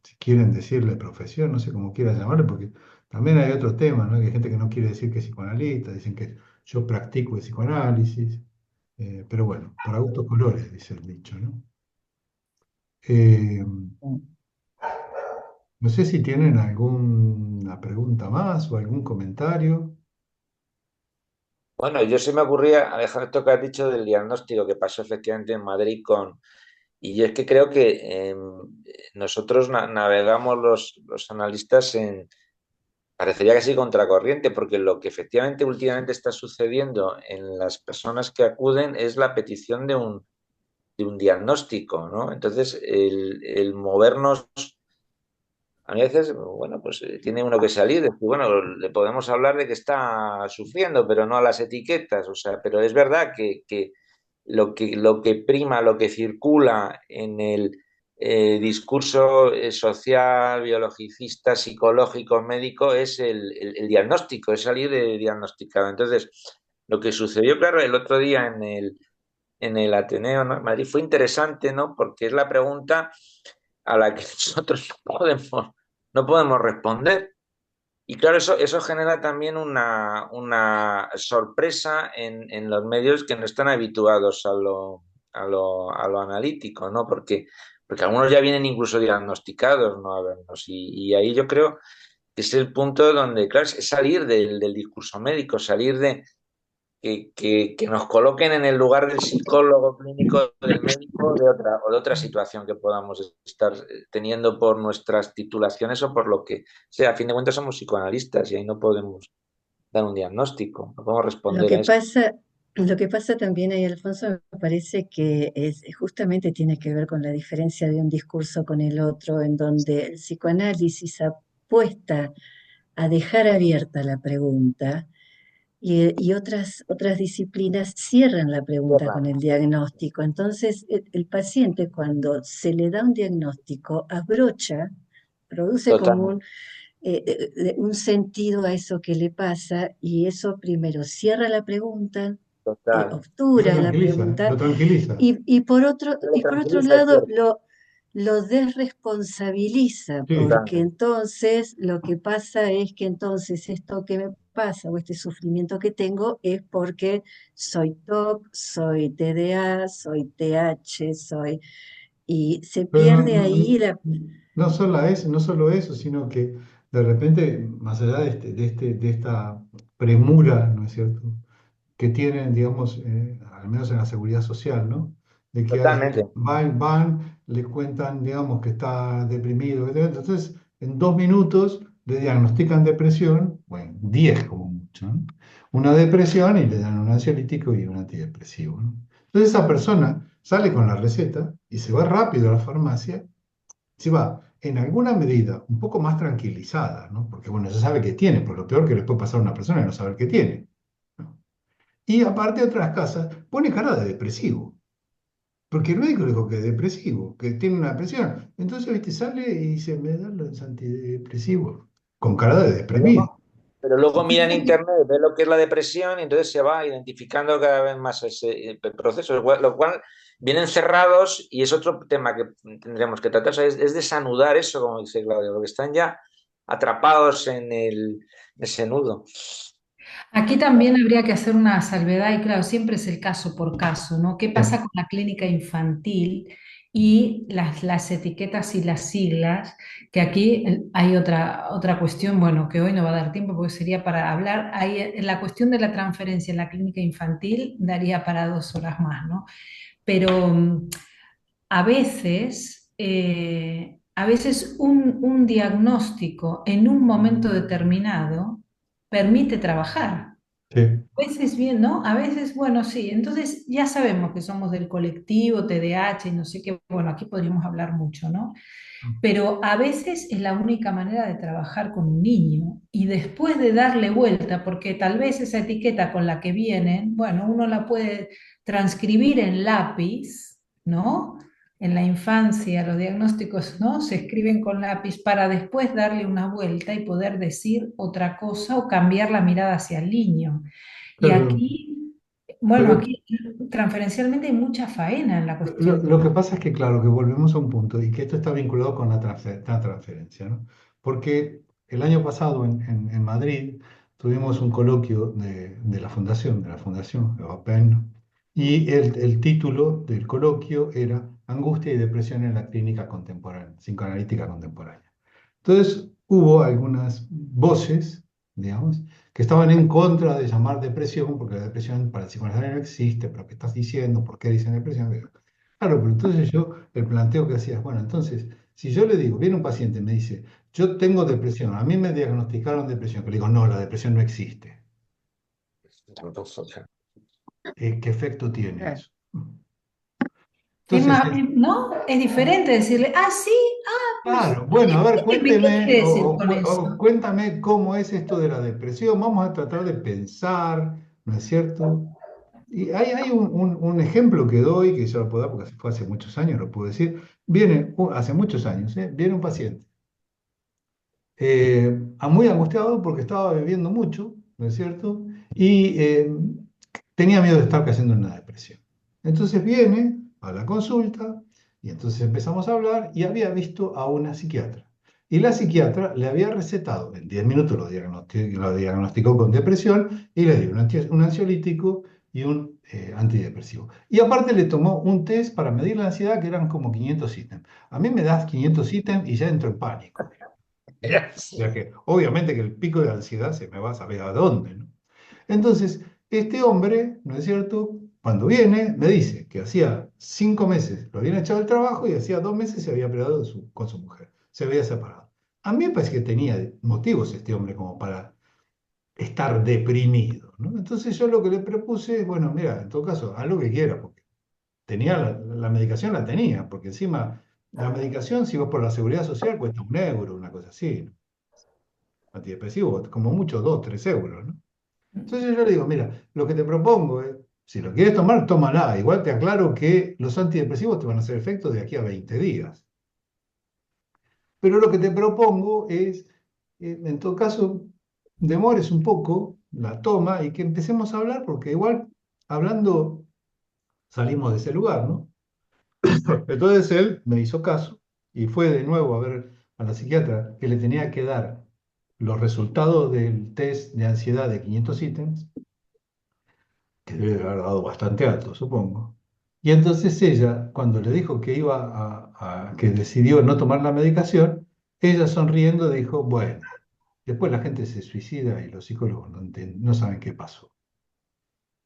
si quieren decirle profesión, no sé cómo quieran llamarle, porque también hay otros temas, ¿no? Que hay gente que no quiere decir que es psicoanalista, dicen que yo practico el psicoanálisis, pero bueno, para gustos colores, dice el dicho, ¿no? Eh, no sé si tienen alguna pregunta más o algún comentario. Bueno, yo se me ocurría, Alejandro, esto que has dicho del diagnóstico que pasó efectivamente en Madrid con... Y yo es que creo que nosotros navegamos los analistas en... Parecería casi contracorriente, porque lo que efectivamente últimamente está sucediendo en las personas que acuden es la petición de un diagnóstico, ¿no? Entonces, el movernos a mí a veces, bueno, pues tiene uno que salir, decir, bueno, le podemos hablar de que está sufriendo, pero no a las etiquetas, o sea, pero es verdad que lo que prima, lo que circula en el discurso social, biologicista, psicológico, médico, es el diagnóstico, es salir de diagnosticado. Entonces, lo que sucedió, claro, el otro día en el Ateneo, ¿no? En Madrid fue interesante, ¿no? Porque es la pregunta a la que nosotros no podemos responder. Y claro, eso genera también una sorpresa en los medios que no están habituados a lo analítico, ¿no? Porque algunos ya vienen incluso diagnosticados, ¿no? A vernos. Y ahí yo creo que es el punto donde, claro, es salir del discurso médico, salir de, que nos coloquen en el lugar del psicólogo clínico, del médico o de otra situación que podamos estar teniendo por nuestras titulaciones o por lo que sea. A fin de cuentas somos psicoanalistas y ahí no podemos dar un diagnóstico, no podemos Lo responder que a eso. pasa, lo que pasa también ahí, Alfonso, me parece que justamente tiene que ver con la diferencia de un discurso con el otro, en donde el psicoanálisis apuesta a dejar abierta la pregunta y otras disciplinas cierran la pregunta con el diagnóstico. Entonces, el paciente cuando se le da un diagnóstico, abrocha, produce como Totalmente, un sentido a eso que le pasa y eso primero cierra la pregunta, total. obtura la Lo pregunta tranquiliza. Lo y por otro tranquiliza, es lado cierto. lo desresponsabiliza, Sí, porque Totalmente. entonces lo que pasa es que entonces esto que me pasa o este sufrimiento que tengo es porque soy TOC, soy TDA, soy TH, y se pero pierde ahí la... no solo eso, sino que de repente, más allá de esta premura, ¿no es cierto?, que tienen, digamos, al menos en la seguridad social, ¿no? De que Totalmente. le cuentan, digamos, que está deprimido, etc. Entonces, en 2 minutos le diagnostican depresión, bueno, 10 como mucho, ¿no? Una depresión y le dan un ansiolítico y un antidepresivo, ¿no? Entonces esa persona sale con la receta y se va rápido a la farmacia, se va en alguna medida un poco más tranquilizada, ¿no? Porque bueno, ya sabe que tiene, por lo peor que le puede pasar a una persona es no saber qué tiene, ¿no? Y aparte otras casas, pone cara de depresivo, porque el médico le dijo que es depresivo, que tiene una depresión. Entonces, viste, sale y se me dan los antidepresivos, con cara de deprimido. Pero luego mira en internet, ve lo que es la depresión y entonces se va identificando cada vez más ese proceso, lo cual vienen cerrados y es otro tema que tendremos que tratar, o sea, es desanudar eso, como dice Claudia, porque están ya atrapados en ese nudo. Aquí también habría que hacer una salvedad, y claro, siempre es el caso por caso, ¿no? ¿Qué Sí, pasa con la clínica infantil y las etiquetas y las siglas? Que aquí hay otra cuestión, bueno, que hoy no va a dar tiempo porque sería para hablar. Hay, la cuestión de la transferencia en la clínica infantil daría para 2 horas más, ¿no? Pero a veces un diagnóstico en un momento determinado permite trabajar. sí. A veces bien, ¿no? A veces, bueno, sí. Entonces ya sabemos que somos del colectivo TDAH y no sé qué. Bueno, aquí podríamos hablar mucho, ¿no? Pero a veces es la única manera de trabajar con un niño y después de darle vuelta, porque tal vez esa etiqueta con la que vienen, bueno, uno la puede transcribir en lápiz, ¿no? En la infancia los diagnósticos, ¿no? Se escriben con lápiz para después darle una vuelta y poder decir otra cosa o cambiar la mirada hacia el niño. Y Claro, aquí, bueno, pero aquí transferencialmente hay mucha faena en la cuestión. lo que pasa es que, claro, que volvemos a un punto y que esto está vinculado con la transferencia, ¿no? Porque el año pasado en Madrid tuvimos un coloquio de la Fundación Open, y el título del coloquio era Angustia y depresión en la clínica contemporánea, psicoanalítica contemporánea. Entonces hubo algunas voces, digamos, que estaban en contra de llamar depresión, porque la depresión para el psicoanálisis no existe, pero ¿qué estás diciendo? ¿Por qué dicen depresión? Claro, pero entonces yo, el planteo que hacía es, bueno, entonces, si yo le digo, viene un paciente y me dice, yo tengo depresión, a mí me diagnosticaron depresión, que le digo, no, la depresión no existe. ¿Qué efecto tiene Claro. eso? Entonces, ¿No? Es diferente decirle, ah, sí, ah, pues, claro, bueno, a ver, ¿qué cuénteme quiere decir con o eso? cuéntame cómo es esto de la depresión. Vamos a tratar de pensar, ¿no es cierto? Y hay un ejemplo que doy, que yo lo puedo dar porque fue hace muchos años, lo puedo decir. Hace muchos años, viene un paciente muy angustiado porque estaba bebiendo mucho, ¿no es cierto? Y tenía miedo de estar cayendo en una depresión. Entonces viene a la consulta y entonces empezamos a hablar y había visto a una psiquiatra. Y la psiquiatra le había recetado, en 10 minutos lo diagnosticó con depresión y le dio un ansiolítico y un antidepresivo. Y aparte le tomó un test para medir la ansiedad que eran como 500 ítems. A mí me das 500 ítems y ya entro en pánico. O sea que obviamente que el pico de ansiedad se me va a saber a dónde, ¿no? Entonces, este hombre, ¿no es cierto? Cuando viene, me dice que hacía 5 meses lo habían echado del trabajo y hacía 2 meses se había peleado con su mujer, se había separado. A mí me parece que tenía motivos este hombre como para estar deprimido, ¿no? Entonces yo lo que le propuse es, bueno, mira, en todo caso, haz lo que quieras, porque tenía la medicación, la tenía, porque encima la medicación, si vos por la seguridad social, cuesta 1 euro, una cosa así, ¿no? Antidepresivo, como mucho 2, 3 euros, ¿no? Entonces yo le digo, mira, lo que te propongo es, si lo quieres tomar, tómala. Igual te aclaro que los antidepresivos te van a hacer efecto de aquí a 20 días. Pero lo que te propongo es, en todo caso, demores un poco la toma y que empecemos a hablar, porque igual hablando salimos de ese lugar, ¿no? Entonces él me hizo caso y fue de nuevo a ver a la psiquiatra que le tenía que dar los resultados del test de ansiedad de 500 ítems, que debe haber dado bastante alto, supongo. Y entonces ella, cuando le dijo que que decidió no tomar la medicación, ella sonriendo dijo, bueno, después la gente se suicida y los psicólogos no saben qué pasó.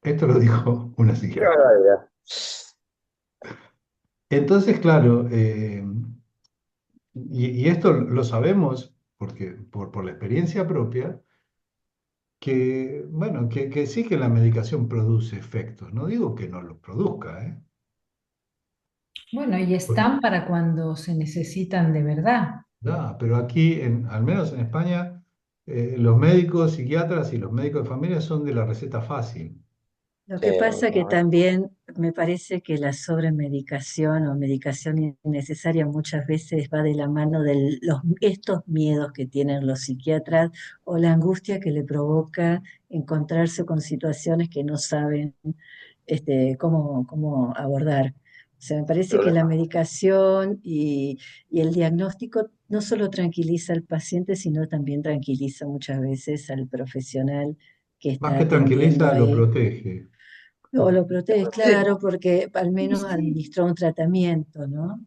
Esto lo dijo una Qué psiquiatra. barbaridad. Entonces, claro, y esto lo sabemos porque, por la experiencia propia, que, bueno, que sí que la medicación produce efectos. No digo que no los produzca, ¿eh? Bueno, y están para cuando se necesitan de verdad. Pero aquí, al menos en España, los médicos psiquiatras y los médicos de familia son de la receta fácil. Lo Sí, que pasa que también me parece que la sobremedicación o medicación innecesaria muchas veces va de la mano de estos miedos que tienen los psiquiatras o la angustia que le provoca encontrarse con situaciones que no saben cómo abordar. O sea, me parece que la problema. medicación y el diagnóstico no solo tranquiliza al paciente, sino también tranquiliza muchas veces al profesional que Más está que atendiendo tranquiliza, lo ahí. protege. O lo protege, Sí, claro, porque al menos sí. administró un tratamiento, ¿no?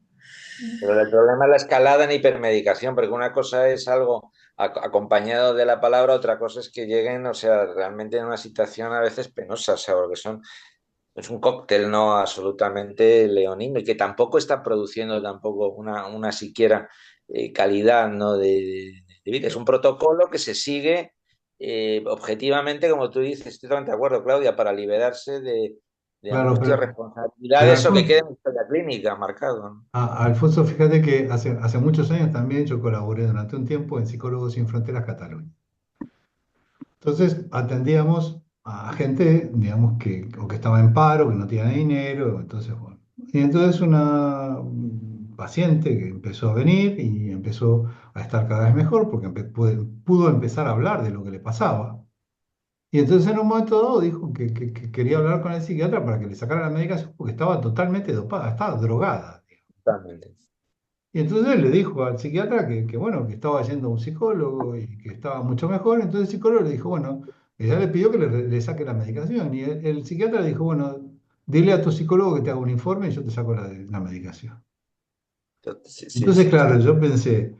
Pero el problema es la escalada en hipermedicación, porque una cosa es algo acompañado de la palabra, otra cosa es que lleguen, o sea, realmente en una situación a veces penosa, o sea, porque es un cóctel no absolutamente leonino y que tampoco está produciendo tampoco una siquiera calidad, ¿no? de vida. Es un protocolo que se sigue objetivamente, como tú dices, estoy totalmente de acuerdo, Claudia, para liberarse de Claro, angustias, pero responsabilidades o que quede en historia clínica marcado, ¿no? Alfonso, fíjate que hace muchos años también yo colaboré durante un tiempo en Psicólogos Sin Fronteras Cataluña. Entonces atendíamos a gente, digamos, o que estaba en paro, que no tenía dinero, entonces, bueno. Y entonces una paciente que empezó a venir y empezó a estar cada vez mejor porque pudo empezar a hablar de lo que le pasaba. Y entonces en un momento dado dijo que quería hablar con el psiquiatra para que le sacara la medicación porque estaba totalmente dopada, estaba drogada. Totalmente. Y entonces le dijo al psiquiatra bueno, que estaba yendo a un psicólogo y que estaba mucho mejor. Entonces el psicólogo le dijo, bueno, ella le pidió que le saque la medicación. Y el psiquiatra le dijo, bueno, dile a tu psicólogo que te haga un informe y yo te saco la medicación. Sí, sí, Entonces, sí. claro, yo pensé,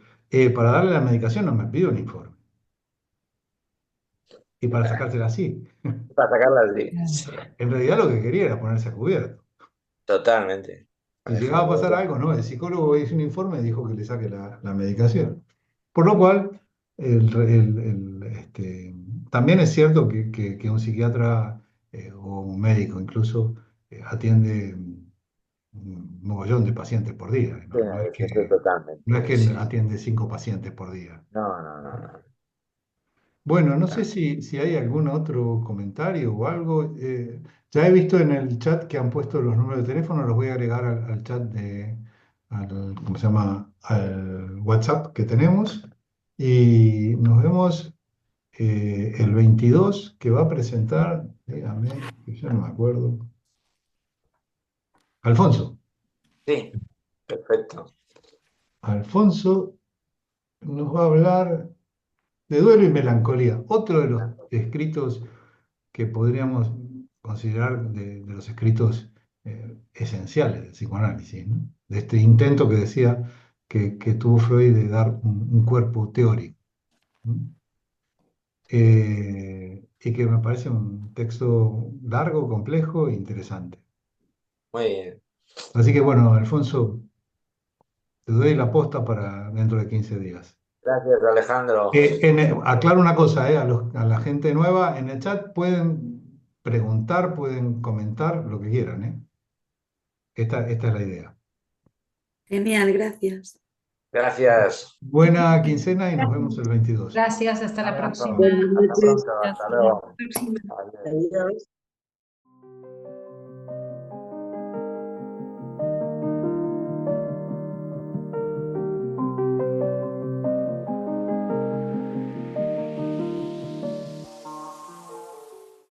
para darle la medicación no me pidió un informe. Y para sacársela así. Para sacarlas de... claro. Sí, En realidad lo que quería era ponerse a cubierto. totalmente. Si llegaba a pasar algo, no, el psicólogo hizo un informe y dijo que le saque la medicación. Por lo cual, también es cierto que un psiquiatra o un médico incluso atiende un mogollón de pacientes por día. Sí, No, no es eso que, no es totalmente. que Sí, sí. atiende 5 pacientes por día. No, no, no, no. Bueno, no sé Ah, si hay algún otro comentario o algo. Ya he visto en el chat que han puesto los números de teléfono, los voy a agregar al chat ¿cómo se llama? Al WhatsApp que tenemos. Y nos vemos el 22 que va a presentar, dígame, que ya no me acuerdo. Alfonso. sí, perfecto. Alfonso nos va a hablar de duelo y melancolía, otro de los escritos que podríamos considerar de los escritos esenciales del psicoanálisis, ¿no? De este intento que decía que tuvo Freud de dar un cuerpo teórico, ¿no? Y que me parece un texto largo, complejo e interesante. Muy bien. Así que bueno, Alfonso, te doy la posta para dentro de 15 días. Gracias, Alejandro. Aclaro una cosa, a la gente nueva en el chat pueden preguntar, pueden comentar lo que quieran, ¿eh? Esta es la idea. Genial, gracias. Gracias. Buena quincena y nos vemos el 22. Gracias, hasta la Abrazo. próxima. Buenas Hasta noches. pronto. Hasta Hasta la luego. Próxima. Adiós. Adiós.